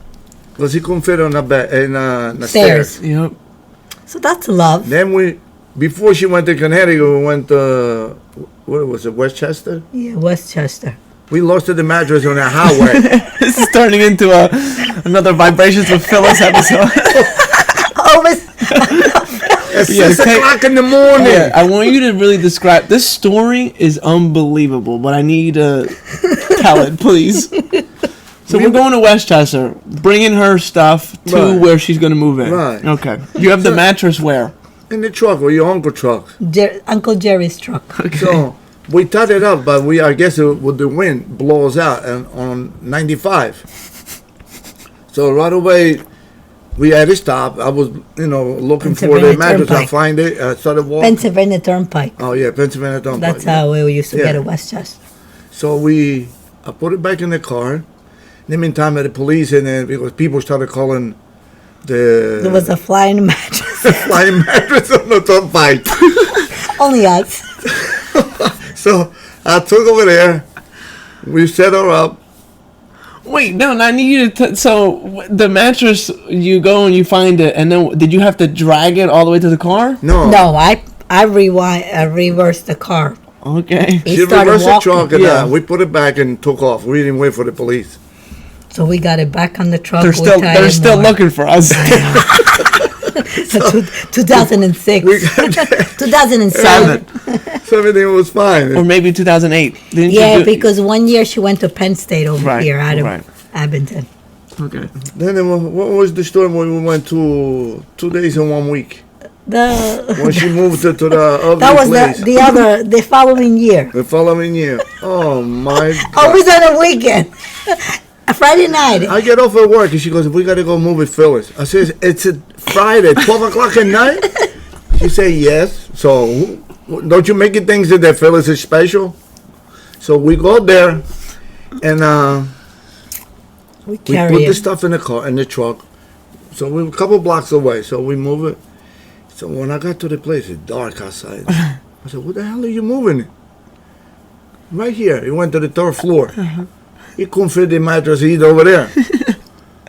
because he couldn't fit on the bed in the Stairs. stairs. Yep. So that's love. Then before she went to Connecticut, we went to what was it, Westchester? Yeah, Westchester. We lost the mattress on the highway. This is turning into another Vibrations with Phyllis episode. Oh, At Yeah, 6 o'clock in the morning. Yeah, I want you to really describe this story is unbelievable, but I need you to tell it, please. So we're going to Westchester, bringing her stuff to Right. where she's going to move in. Right. Okay. You have the mattress where? In the truck, or your uncle truck. Uncle Jerry's truck. So we tied it up, but I guess with the wind blows out on 95. So right away, we had to stop. I was, looking for the Pennsylvania mattress. I Turnpike. find it. I started walking. Pennsylvania Turnpike. Oh yeah, Pennsylvania Turnpike. That's how we used to Yeah. get at Westchester. So I put it back in the car. In the meantime, the police and then because people started calling There was a flying mattress. flying mattress on the turnpike. Only us. So I took over there. We set her up. Wait, no, I need you to. So the mattress, you go and you find it, and then did you have to drag it all the way to the car? No, No, I reversed the car. Okay. He she started reversed the walking. truck and Yeah. we put it back and took off. We didn't wait for the police. So we got it back on the truck. They're still looking for us. 2006. We got 2007. so everything was fine. Or maybe 2008. Didn't you Yeah, do- because one year she went to Penn State over Right, here out of right. Abington. Okay. Then what was the story when we went to 2 days and 1 week? When she moved to the ugly That was place. the following year. The following year. Oh my God. Always on a weekend. A Friday night. I get off at work and she goes, we got to go move with Phyllis. I says, it's a Friday, 12 o'clock at night? She say, yes. So don't you make it things that Phyllis is special? So we go there and We we carry put the it. stuff in the car, in the truck. So we're a couple blocks away. So we move it. So when I got to the place, it's dark outside. I said, what the hell are you moving? Right here. He went to the third floor. He couldn't fit the mattress either over there.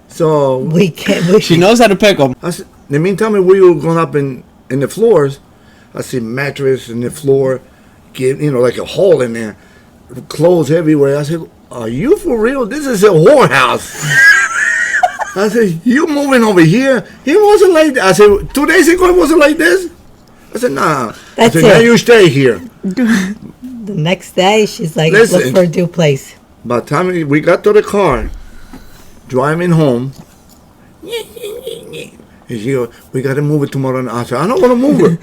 So We can't. She knows how to pick them. I said, in the meantime, we were going up in the floors. I see mattress in the floor, like a hole in there, clothes everywhere. I said, are you for real? This is a whorehouse. I said, you moving over here? He wasn't like that. I said, 2 days ago it wasn't like this? I said, nah. That's I said, now it. you stay here. The next day, she's like, Listen. look for a new place. By the time we got to the car, driving home, and she goes, we got to move it tomorrow night. I said, I don't want to move it.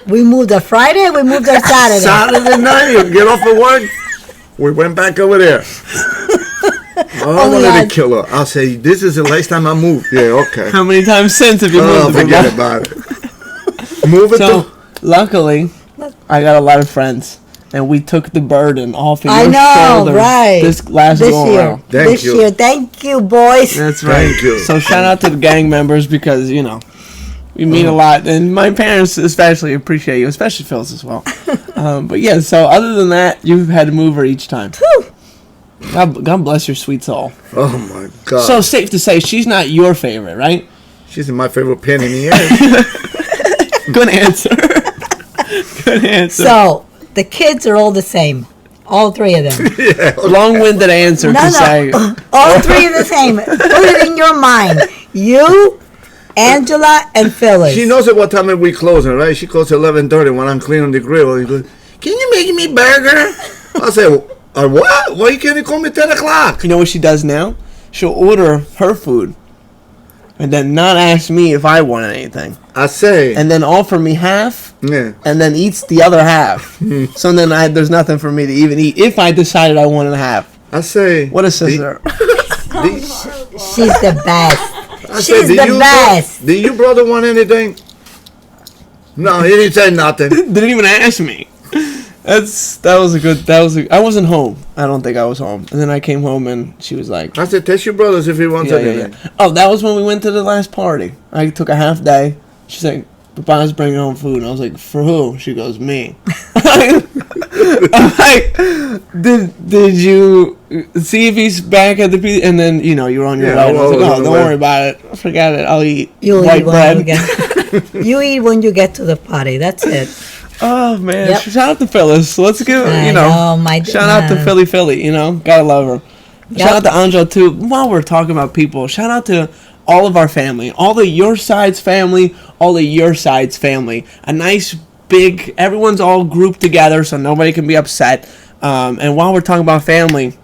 We moved her Friday, we moved her Saturday. Saturday night, you get off of work. We went back over there. I Only wanted I- to kill her. I'll say, this is the last time I moved. Yeah, okay. How many times since have you Oh, moved? forget about it. Move it So to... luckily, I got a lot of friends, and we took the burden off of I your know, shoulders right. this last This go year. around. Thank This you. year. Thank you, boys. That's right. Thank you. So shout out to the gang members because we mean a lot, and my parents especially appreciate you, especially Phyllis as well. But yeah, so other than that, you've had to move her each time. God bless your sweet soul. Oh, my God. So safe to say she's not your favorite, right? She's my favorite pin in the air. Good answer. Good answer. So, the kids are all the same. All three of them. Long-winded answer to say. All three are the same. Put it in your mind. You, Angela, and Phyllis. She knows at what time we closing, right? She calls 11:30 when I'm cleaning the grill. He goes, can you make me burger? I say, what? Why can't you call me 10 o'clock? You know what she does now? She'll order her food and then not ask me if I want anything. I say, And then offer me half Yeah. and then eats the other half. So then there's nothing for me to even eat if I decided I wanted half. I say. What a sister. She's the best. I She's say, the best. Did your brother want anything? No, he didn't say nothing. Didn't even ask me. I wasn't home. I don't think I was home. And then I came home and she was like, I said, text your brothers if he wants anything. Oh, that was when we went to the last party. I took a half day. She's like, Papa's bringing home food. And I was like, for who? She goes, me. I'm like, did you see if he's back at the pizza? And then, you were on your way. And I was like, don't worry about it. Forget it. I'll eat white bread. You eat when you get to the party. That's it. Oh, man. Yep. Shout out to Phyllis. Let's give, shout out to Philly, Gotta love her. Yep. Shout out to Anjo, too. While we're talking about people, shout out to all of our family. All of your side's family, all of your side's family. A nice, big, everyone's all grouped together so nobody can be upset. And while we're talking about family,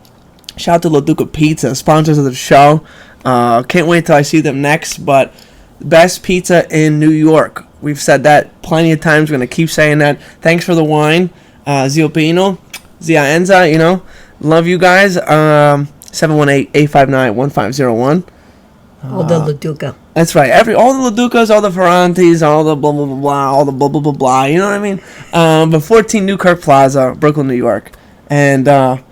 shout out to La Duca Pizza, sponsors of the show. Can't wait till I see them next, but best pizza in New York. We've said that plenty of times. We're going to keep saying that. Thanks for the wine. Giuseppina, Zia Enza, love you guys. 718-859-1501. All the Laduca. That's right. All the Laducas, all the Ferrantis, all the blah, blah, blah, blah, all the blah, blah, blah, blah. You know what I mean? But 14 Newkirk Plaza, Brooklyn, New York. And the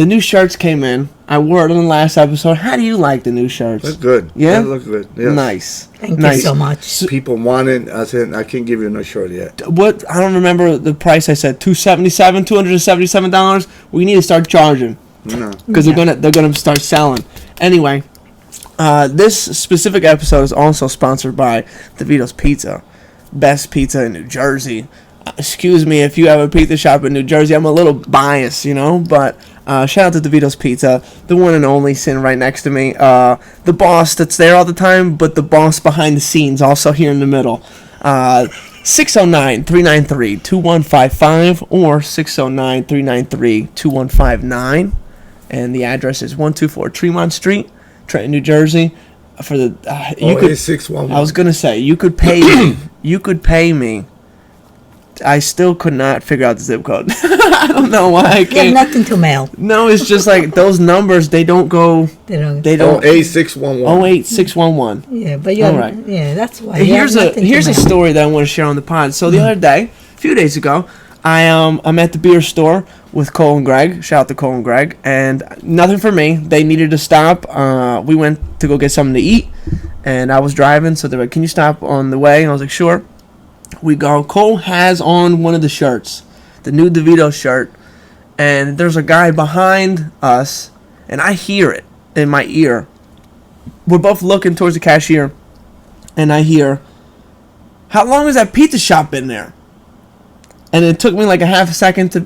new shirts came in. I wore it in the last episode. How do you like the new shirts? Look good. Yeah? They look good. Yes. Nice. Thank you so much. People want it. I said, I can't give you no shirt yet. What? I don't remember the price. I said $277. We need to start charging. No. Because they're gonna start selling. Anyway, this specific episode is also sponsored by the Vito's Pizza, best pizza in New Jersey. Excuse me if you have a pizza shop in New Jersey. I'm a little biased, but shout out to the Vito's Pizza, the one and only, sitting right next to me. The boss that's there all the time, but the boss behind the scenes, also here in the middle. 609-393-2155 or 609-393-2159. And the address is 124 Tremont Street, Trenton, New Jersey. For the 611. I was gonna say you could pay me. You could pay me. I still could not figure out the zip code. I don't know why I can't. You have nothing to mail. No, it's just like those numbers. They don't go. They don't. 08611. 08611. Yeah, but you're right. Yeah, that's why. Here's a story that I want to share on the pod. So the other day, a few days ago, I'm at the beer store with Cole and Greg. Shout out to Cole and Greg. And nothing for me. They needed to stop. We went to go get something to eat, and I was driving. So they're like, "Can you stop on the way?" And I was like, "Sure." We go. Cole has on one of the shirts, the new DeVito shirt, and there's a guy behind us, and I hear it in my ear. We're both looking towards the cashier, and I hear, "How long has that pizza shop been there?" And it took me like a half a second to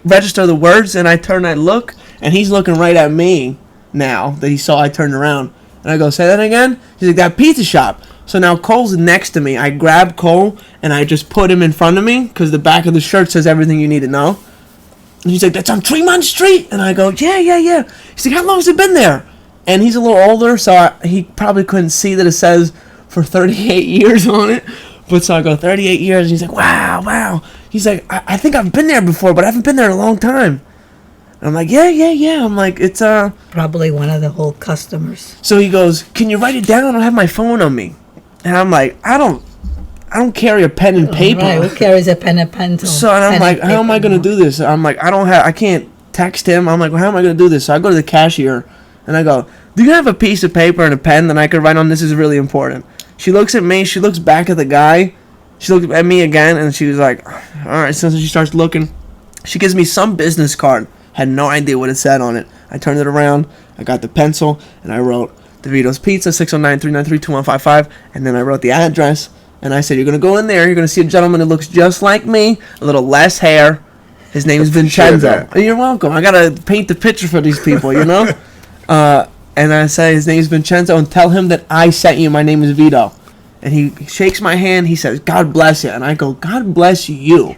register the words, and I turn and look, and he's looking right at me now that he saw I turned around. And I go, "Say that again?" He's like, "That pizza shop." So now Cole's next to me. I grab Cole, and I just put him in front of me, because the back of the shirt says everything you need to know. And he's like, "That's on Tremont Street." And I go, yeah. He's like, "How long has it been there?" And he's a little older, so he probably couldn't see that it says for 38 years on it. But so I go, 38 years. And he's like, wow. He's like, I think I've been there before, but I haven't been there in a long time. And I'm like, yeah. I'm like, it's probably one of the old customers. So he goes, "Can you write it down? I don't have my phone on me." And I'm like, I don't carry a pen and paper. Right, who carries a pen and pencil? So and I'm like, how am I gonna do this? I'm like, I can't text him. I'm like, well, how am I gonna do this? So I go to the cashier, and I go, "Do you have a piece of paper and a pen that I could write on? This is really important." She looks at me. She looks back at the guy. She looked at me again, and she was like, "All right." So she starts looking. She gives me some business card. Had no idea what it said on it. I turned it around. I got the pencil, and I wrote DeVito's Pizza, 609-393-2155, and then I wrote the address, and I said, "You're going to go in there. You're going to see a gentleman who looks just like me, a little less hair. His name is Vincenzo." You're welcome. I got to paint the picture for these people, And I say, "His name is Vincenzo, and tell him that I sent you. My name is Vito." And he shakes my hand. He says, "God bless you." And I go, "God bless you."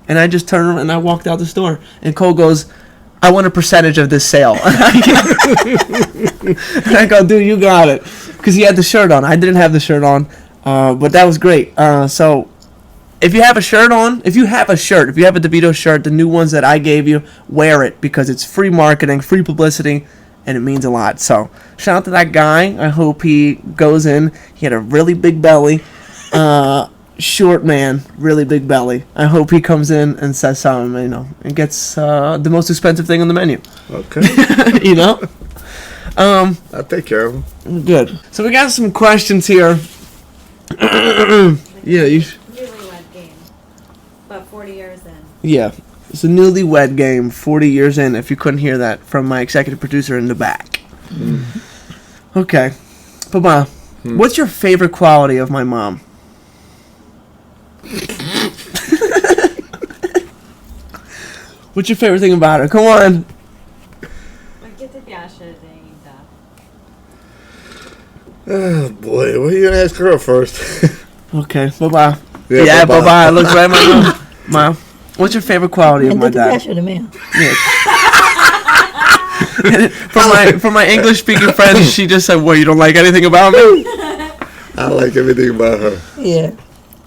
And I just turned around and I walked out the store. And Cole goes, "I want a percentage of this sale." And I go, "Dude, you got it." Because he had the shirt on. I didn't have the shirt on. But that was great. So if you have a shirt on, if you have a DeVito shirt, the new ones that I gave you, wear it because it's free marketing, free publicity, and it means a lot. So shout out to that guy. I hope he goes in. He had a really big belly. Short man, really big belly. I hope he comes in and says something, and gets the most expensive thing on the menu. Okay. I'll take care of him. Good. So we got some questions here. Yeah, Newlywed game, but 40 years in. Yeah, it's a newlywed game, 40 years in, if you couldn't hear that from my executive producer in the back. Okay. Papa, what's your favorite quality of my mom? What's your favorite thing about her? Come on. Vad che ti piace di Ida? Oh boy, what are you gonna ask her first? Okay, bye-bye. Yeah, Yeah, bye-bye. bye-bye. Look right at my mom. Mom, what's your favorite quality of my dad? Yeah. For my English speaking friends, she just said, "Well, you don't like anything about me?" I like everything about her. Yeah.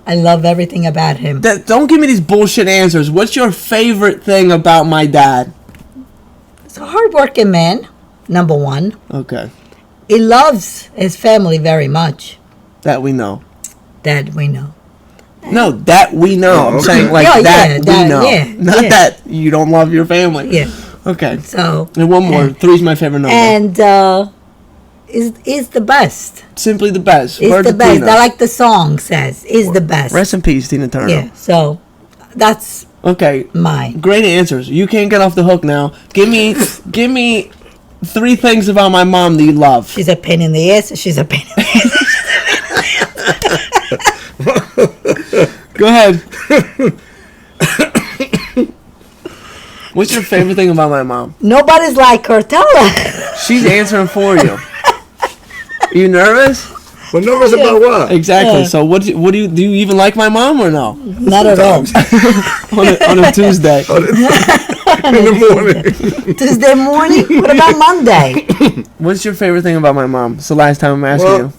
I love everything about him. Don't give me these bullshit answers. What's your favorite thing about my dad? He's a hardworking man, number one. Okay, He loves his family very much. that we know. That we know. No, that we know. Oh, I'm okay. saying like Yeah, that yeah, we that- know. yeah, Not yeah. that you don't love your family. Yeah. Okay. So, And one more. Three's my favorite number. and is the best. Simply the best. Is Word the to best. Tina. I like the song says. Is the best. Rest in peace, Tina Turner. Yeah. So, that's Okay. mine. Great answers. You can't get off the hook now. Give me 3 things about my mom that you love. She's a pain in the ass. She's a pain in the ass. Go ahead. What's your favorite thing about my mom? Nobody's like her. Tell her. She's answering for you. You nervous? But nervous about what? Exactly. Yeah. So what do you even like my mom or no? Not at all. on a Tuesday. In the morning. Tuesday morning? What about Monday? What's your favorite thing about my mom? It's the last time I'm asking Well,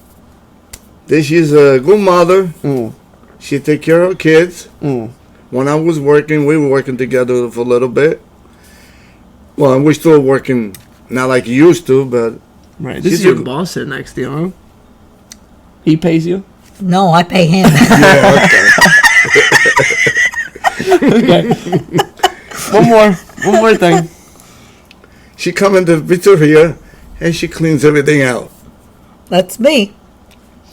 that she's a good mother. you. She take care of her kids. Mm. When I was working, we were working together for a little bit. Well, we're still working, not like you used to, but Right. This She's is your a- boss sitting next to you, huh? He pays you? No, I pay him. yeah, okay. Okay. One more thing. She come into the pizzeria and she cleans everything out. That's me.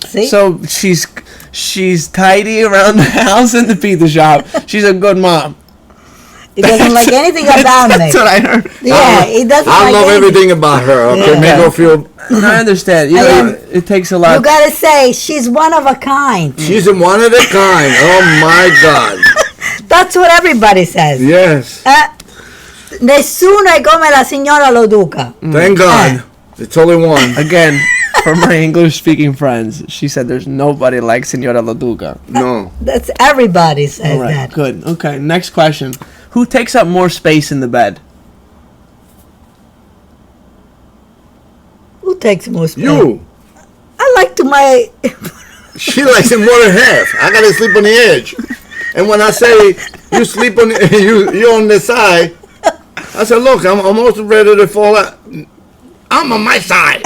See? So she's tidy around the house and the pizza shop. She's a good mom. He doesn't like anything about me. That's what I heard. Yeah, he doesn't I like love anything. everything about her. Okay, Yeah. make her feel. I understand. You I know, am- it takes a You lot. gotta say, she's one of a kind. She's one of a kind. Oh my God. That's what everybody says. Yes. Nessuno è come la signora Loduca. Thank God. It's only one. Again, for my English-speaking friends, she said there's nobody like Senora Laduca. No. That's everybody says All right, that. good. Okay, next question. Who takes up more space in the bed? Who takes more space? You. I like to my. She likes it more than half. I gotta sleep on the edge. And when I say you sleep on the, you on the side, I said, look, I'm almost ready to fall out. I'm on my side.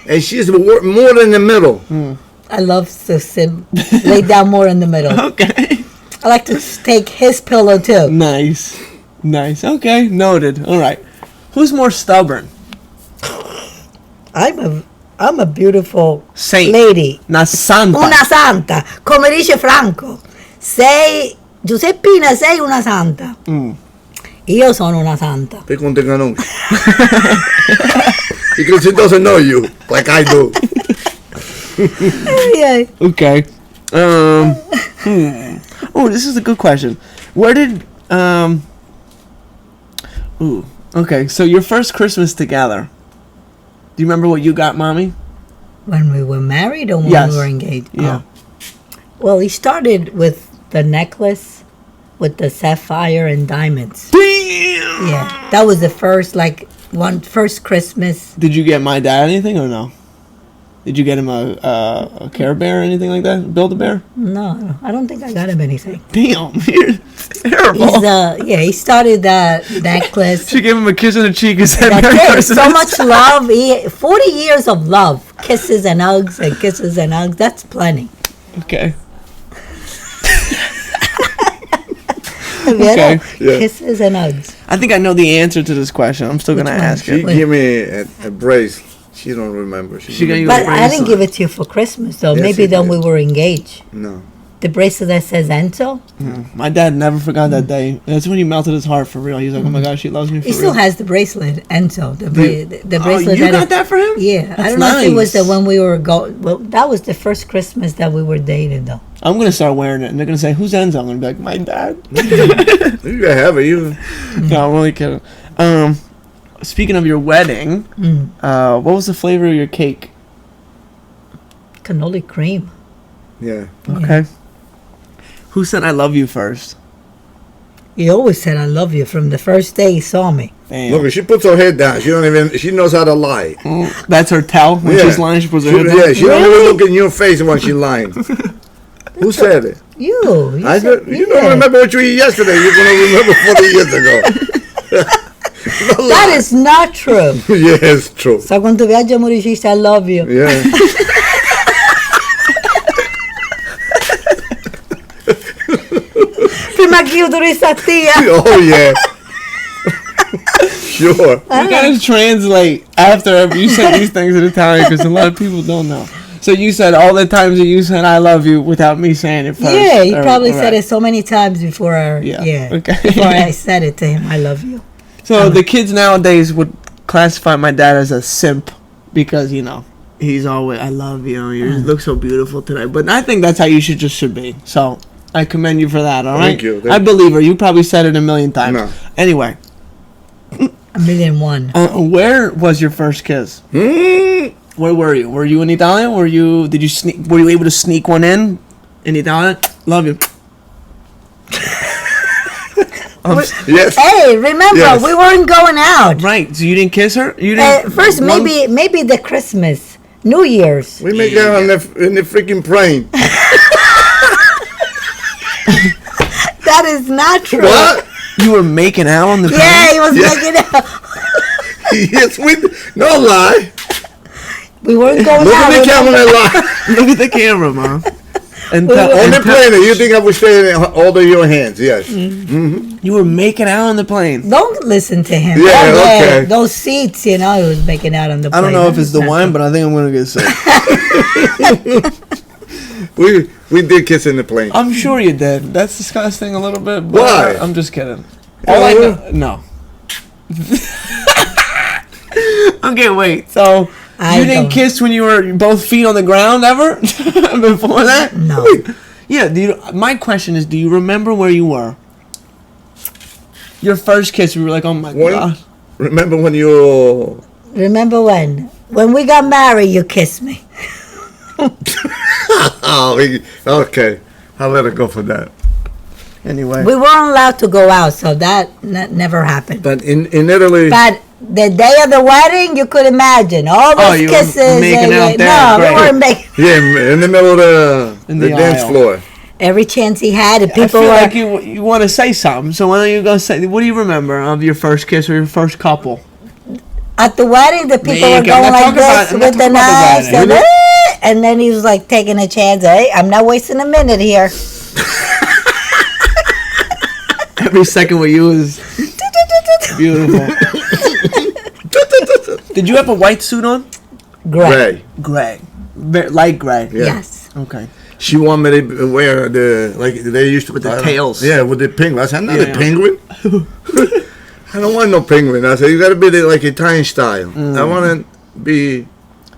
And she's more in the middle. I love to lay down more in the middle. Okay. I like to take his pillow too. Nice. Okay, noted. All right. Who's more stubborn? I'm a beautiful Saint. lady. Una santa. Una santa. Come dice Franco. Giuseppina, sei una santa. Io sono una santa. Pick one thing I know. Because he doesn't know you like I do. Yeah. Okay. Oh, this is a good question. Where did okay, so your first Christmas together. Do you remember what you got, Mommy? When we were married or when Yes. we were engaged? Yeah. Oh. Well, he started with the necklace with the sapphire and diamonds. Damn. Yeah. That was the first, first Christmas. Did you get my dad anything or no? Did you get him a Care Bear or anything like that? Build-A-Bear? No, I don't think I got him anything. Damn, you're terrible. He started that necklace. She gave him a kiss on the cheek and said, That's "Merry it. Christmas." So much love. 40 years of love. Kisses and hugs and kisses and hugs. That's plenty. Okay. Okay. Yeah. Kisses and hugs. I think I know the answer to this question. I'm still going to Which one? ask She it. gave me a brace. She don't remember. She got you But a I didn't bracelet. give it to you for Christmas, though. Yes, Maybe you then did. we were engaged. No. The bracelet that says Enzo. My dad never forgot that day. That's when he melted his heart for real. He's like, "Oh my gosh, she loves me for He real." still has the bracelet, Enzo. The Oh, bracelet. you got that for him? Yeah. I That's don't know if it was nice. the when we were Well, that was the first Christmas that we were dating, though. I'm going to start wearing it, and they're going to say, "Who's Enzo?" I'm going to be like, "My dad." You can have it. You. No, I'm only kidding. Speaking of your wedding, what was the flavor of your cake? Cannoli cream. Yeah. Okay. Who said "I love you" first? He always said, I love you from the first day he saw me. Damn. Look, she puts her head down. She don't even. She knows how to lie. That's her tell when Yeah. she's lying. She puts her She, head down. yeah, she don't Really? even look in your face when she's lying. Who said it? You I said, don't, you don't remember what you ate yesterday. You're gonna remember 40 years ago. That is not true. Yeah, it's true. So quando viaggio musicista, I love you. Yeah. Prima che io tia. Oh yeah. Sure. You gotta translate after you said these things in Italian because a lot of people don't know. So you said all the times that you said "I love you" without me saying it first. Yeah, he Or- probably right. said it so many times before. Yeah. Okay. Before I said it to him, I love you. So the kids nowadays would classify my dad as a simp because he's always "I love you. You look so beautiful today." But I think that's how you should be. So I commend you for that. All right. Thank you. I believe her. You probably said it a million times. No. Anyway, 1,000,001. where was your first kiss? Hmm? Where were you? Were you in Italian? Were you able to sneak one in Italian? Love you. Yes. Hey, remember, Yes. we weren't going out. Right. So you didn't kiss her? You didn't. First, maybe the Christmas, New Year's. We make that in the freaking plane. That is not true. What? You were making out on the plane? Yeah, he was Yeah. making out. Yes, we. No lie. We weren't going Look out. at the camera and lie. Look at the camera, Mom. And On the plane, you think I was staying in all of your hands? Yes. you were making out on the plane. Don't listen to him. Yeah, Oh, okay. Those seats, he was making out on the I plane. don't know if it's the That's wine, not but I think I'm gonna get sick. We did kiss in the plane. I'm sure you did. That's disgusting a little bit. But Why? I'm just kidding. Yeah, All I well- know, no. Okay, wait. So I you didn't don't- kiss when you were both feet on the ground ever before that? No. Yeah. My question is, do you remember where you were? Your first kiss, we were like, oh my When- god. Remember when you? Remember when? When we got married, you kissed me. Oh, okay. I'll let her go for that. Anyway. We weren't allowed to go out, so that never happened. But in Italy, But the day of the wedding, you could imagine all those you were kisses. making out there, No, great. we weren't making. yeah, in the middle of the In the dance aisle. floor. Every chance he had, and I people feel were. like you want to say something, so why don't you go say? What do you remember of your first kiss or your first couple? At the wedding, the people Man, were I'm going not like talking about- this I'm not with the talking about the knives, wedding. and then he was like taking a chance. Hey, I'm not wasting a minute here. Every second with you is beautiful. Did you have a white suit on? Great. Gray. Gray, light gray. Yeah. Yes. Okay. She wanted me to wear like they used to With the buy- tails. Yeah, with the penguin. I said, I'm not Yeah. a penguin. I don't want no penguin. I said, you got to be like Italian style. I want to be.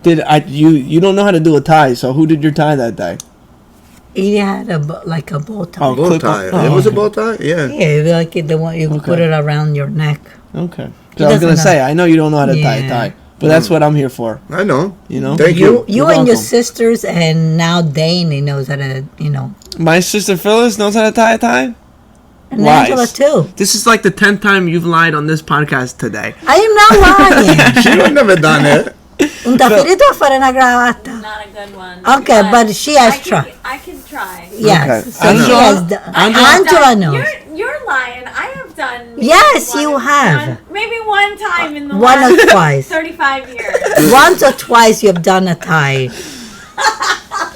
You don't know how to do a tie, so who did your tie that day? He had a like a bow tie. Oh, Bow clip tie. on- It was a okay. bow tie? Yeah. Yeah, like the one you Okay. put it around your neck. Okay. 'Cause He I was gonna doesn't say know. I know you don't know how to tie a Yeah. tie, but that's what I'm here for. I know. You know. Thank you. You You're and your welcome. sisters, and now Dane, he knows how to, My sister Phyllis knows how to tie a tie. and Lies. Angela too. This is like the 10th time you've lied on this podcast today. I am not lying. She would never done that. Un tafirito o fare una gravata? Not a good one. Okay, but she has tried. I can try. Yes. Okay. So she has done. Angela knows. You're lying. I have done. maybe Yes, one- you have. maybe one time in the One or last twice. 35 years. Once or twice you've done a Thai.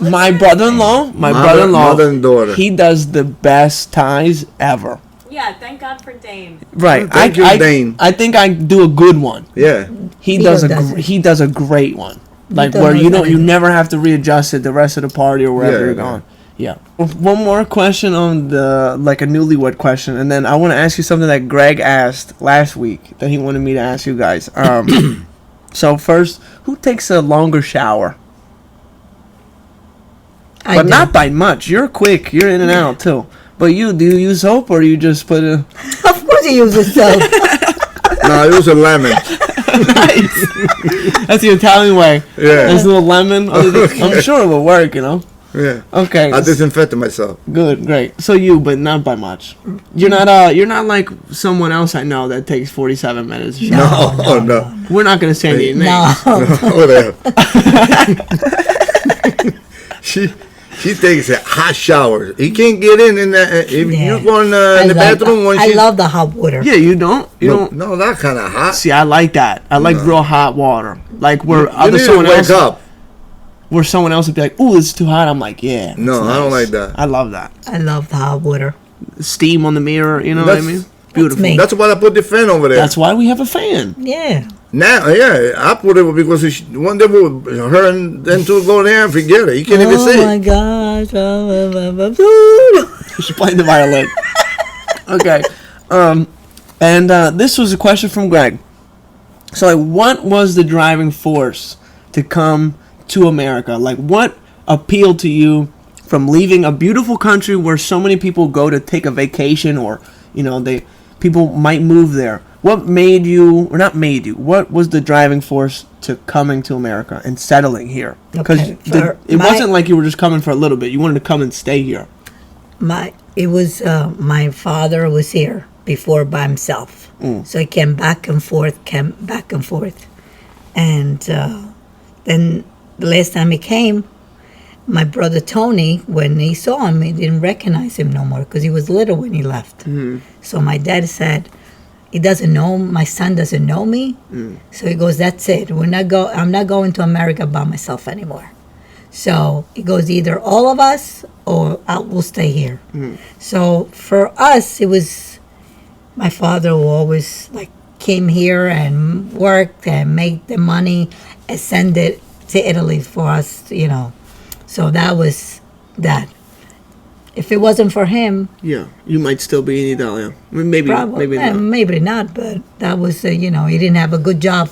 My brother-in-law, Mother and daughter. he does the best ties ever. Yeah, thank God for Dame. Right. Thank you, Dane. I think I do a good one. Yeah. He Vito does does it. he does a great one. Like Vito where you knows don't you everything. never have to readjust it the rest of the party or wherever Yeah, you're yeah. going. Yeah. One more question on the like a newlywed question, and then I want to ask you something that Greg asked last week that he wanted me to ask you guys. So first, who takes a longer shower? I But do. not by much. You're quick. You're in and out too. But do you use soap or you just put a Of course he uses soap. No, it was a lemon. nice? That's the Italian way. Yeah. There's a little lemon. I'm sure it will work. Yeah. Okay. I disinfected myself. Good, great. So but not by much. You're not like someone else I know that takes 47 minutes. to shower. No. We're not gonna say any names. No. Whatever. She takes a hot shower. He can't get in that. If Yeah. you go in the bathroom when I she. love the hot water. Yeah, you don't. You No, don't. no, that kind of hot. See, I like that. I like real hot water. Like where You need to someone wake else, up. where someone else would be like, "Ooh, it's too hot." I'm like, "Yeah." No, it's I don't nice." like that. I love that. I love the hot water. Steam on the mirror. You know what I That's- mean? Beautiful. me. That's why I put the fan over there. That's why we have a fan. Yeah. Now, yeah, I put it because one day her and then two go there and forget it. You can't even see Oh my it. gosh. She played the violin. Okay. And this was a question from Greg. So, like, what was the driving force to come to America? Like, what appealed to you from leaving a beautiful country where so many people go to take a vacation, or people might move there? What made you, or not made you? What was the driving force to coming to America and settling here? Because Okay, it wasn't like you were just coming for a little bit. You wanted to come and stay here. My father was here before by himself, so he came back and forth, and then the last time he came, my brother Tony, when he saw him, he didn't recognize him no more because he was little when he left. So my dad said, "He doesn't know. My son doesn't know me." So he goes, "That's it. I'm not going to America by myself anymore." So he goes, either all of us or we'll stay here. So for us, it was my father who always came here and worked and made the money and send it to Italy for us, So that was that. If it wasn't for him, Yeah, you might still be in Italia. Maybe, probably maybe not. maybe not. But that was, he didn't have a good job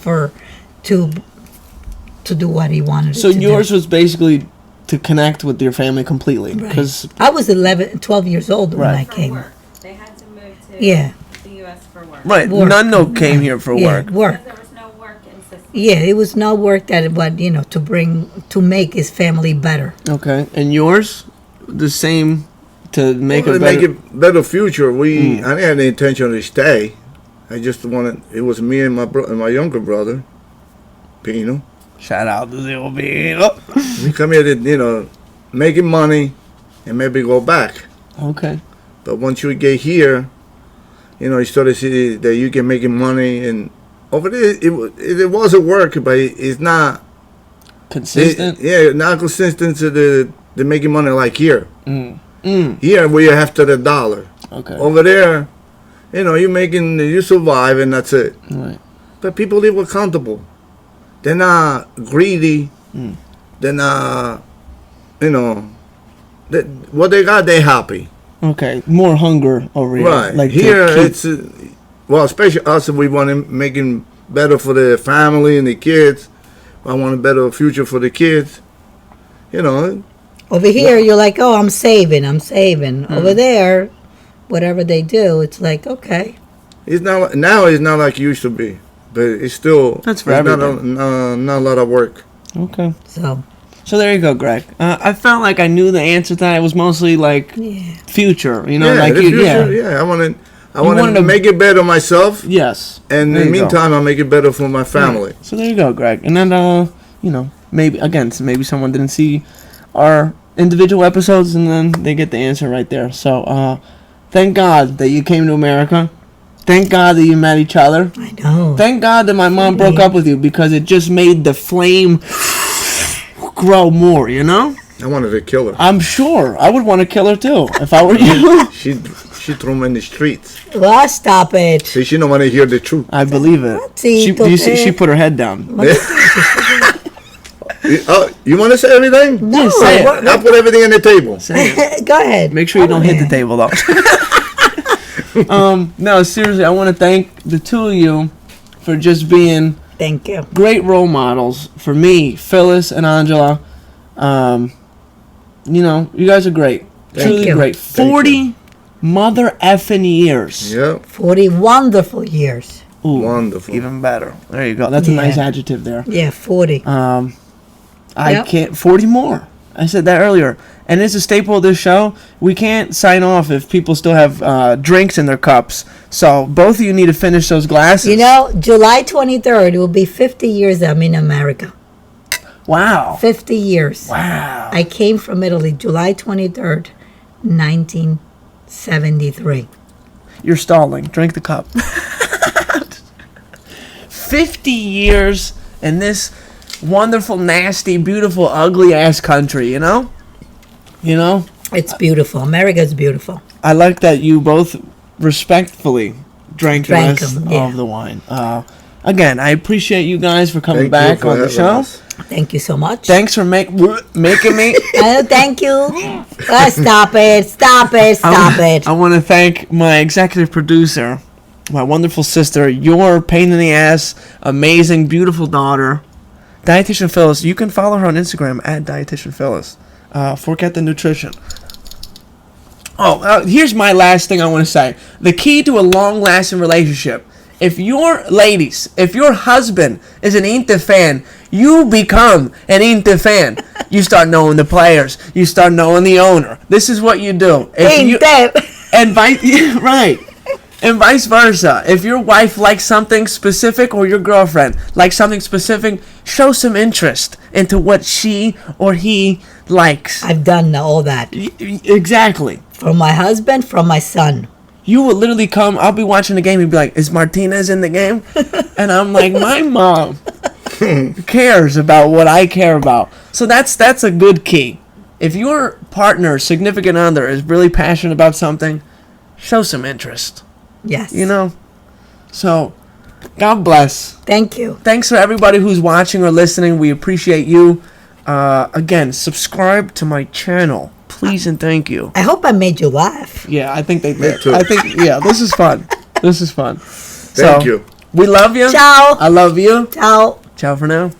to do what he wanted. So to yours do. was basically to connect with your family completely, Right. because I was 12 years old when I Right. For came. work. They had to move to Yeah, the U.S. for work. Work. Nando came here for yeah, work. work. Because there was no work in Sicily. Yeah, it was not work that, but to make his family better. Okay, and yours, the same, to make To a make better. it better future, I didn't have the intention to stay. I just wanted. It was me and my younger brother, Pino. Shout out to the old Vito. We come here to making money, and maybe go back. Okay. But once you get here, you start to see that you can making money, and over there it was a work, but it's not Consistent. not consistent to the making money like here. Mm. Here we have to the dollar. Okay. Over there, you survive and that's it. Right. But people live accountable. They're not greedy. They're not, what they got, they happy. Okay. More hunger over here. Right. Like Here, to keep- it's, especially us, we want to making better for the family and the kids. I want a better future for the kids. Over here, you're like, oh, I'm saving. Over there, whatever they do, it's like, okay. It's not like it used to be, but it's still. That's for it's not everything. not a lot of work. Okay. So, So there you go, Greg. I felt like I knew the answer to that. It was mostly like yeah. future, Yeah, like the you, future, yeah. yeah. I want to I want wanted to make it better myself, Yes. and There in the you go. meantime, I'll make it better for my family. So there you go, Greg. And then, maybe someone didn't see our individual episodes, and then they get the answer right there. So, thank God that you came to America. Thank God that you met each other. I know. Thank God that my mom broke up with you, because it just made the flame grow more, you know? I wanted to kill her. I'm sure. I would want to kill her, too, if I were you. She threw me in the streets. Well, stop it. See, she don't want to hear the truth. I believe it. Tito, She put her head down. You want to say everything? No, say it. I'll put everything on the table. go ahead. Make sure you don't hit the table, though. No, seriously, I want to thank the two of you for just being Thank you. great role models for me, Phyllis and Angela. You guys are great. Truly you. great. 40 mother effing years. Yep. 40 wonderful years. Ooh, Wonderful. even better. There you go. That's a Yeah. nice adjective there. Yeah, 40. I Yep. can't 40 more. I said that earlier. And it's a staple of this show. We can't sign off if people still have drinks in their cups. So both of you need to finish those glasses. You know, July 23rd will be 50 years I'm in America. Wow. 50 years. Wow. I came from Italy July 23rd, 1973. You're stalling. Drink the cup. 50 years in this wonderful, nasty, beautiful, ugly ass country, you know? It's beautiful. America's beautiful. I like that you both respectfully drank the Drank rest 'em, yeah. of the wine. Again, I appreciate you guys for coming Thank you back for on the having show. us. Thank you so much. Thanks for making me. Thank you. Stop it. Stop it. Stop it. I want to thank my executive producer, my wonderful sister, your pain in the ass, amazing, beautiful daughter, Dietitian Phyllis. You can follow her on Instagram at Dietitian Phyllis. Forget the nutrition. Here's my last thing I want to say. The key to a long-lasting relationship. If your husband is an Inter fan, you become an Inter fan. You start knowing the players. You start knowing the owner. This is what you do. And vice versa. If your wife likes something specific, or your girlfriend likes something specific, show some interest into what she or he likes. I've done all that. Exactly. From my husband, from my son. You will literally come, I'll be watching the game and be like, is Martinez in the game? And I'm like, my mom cares about what I care about. So that's a good key. If your partner, significant other, is really passionate about something, show some interest. Yes. So, God bless. Thank you. Thanks for everybody who's watching or listening. We appreciate you. Again, subscribe to my channel. Please and thank you. I hope I made you laugh. Yeah, I think they Me did. too. This is fun. This is fun. Thank you. We love you. Ciao. I love you. Ciao. Ciao for now.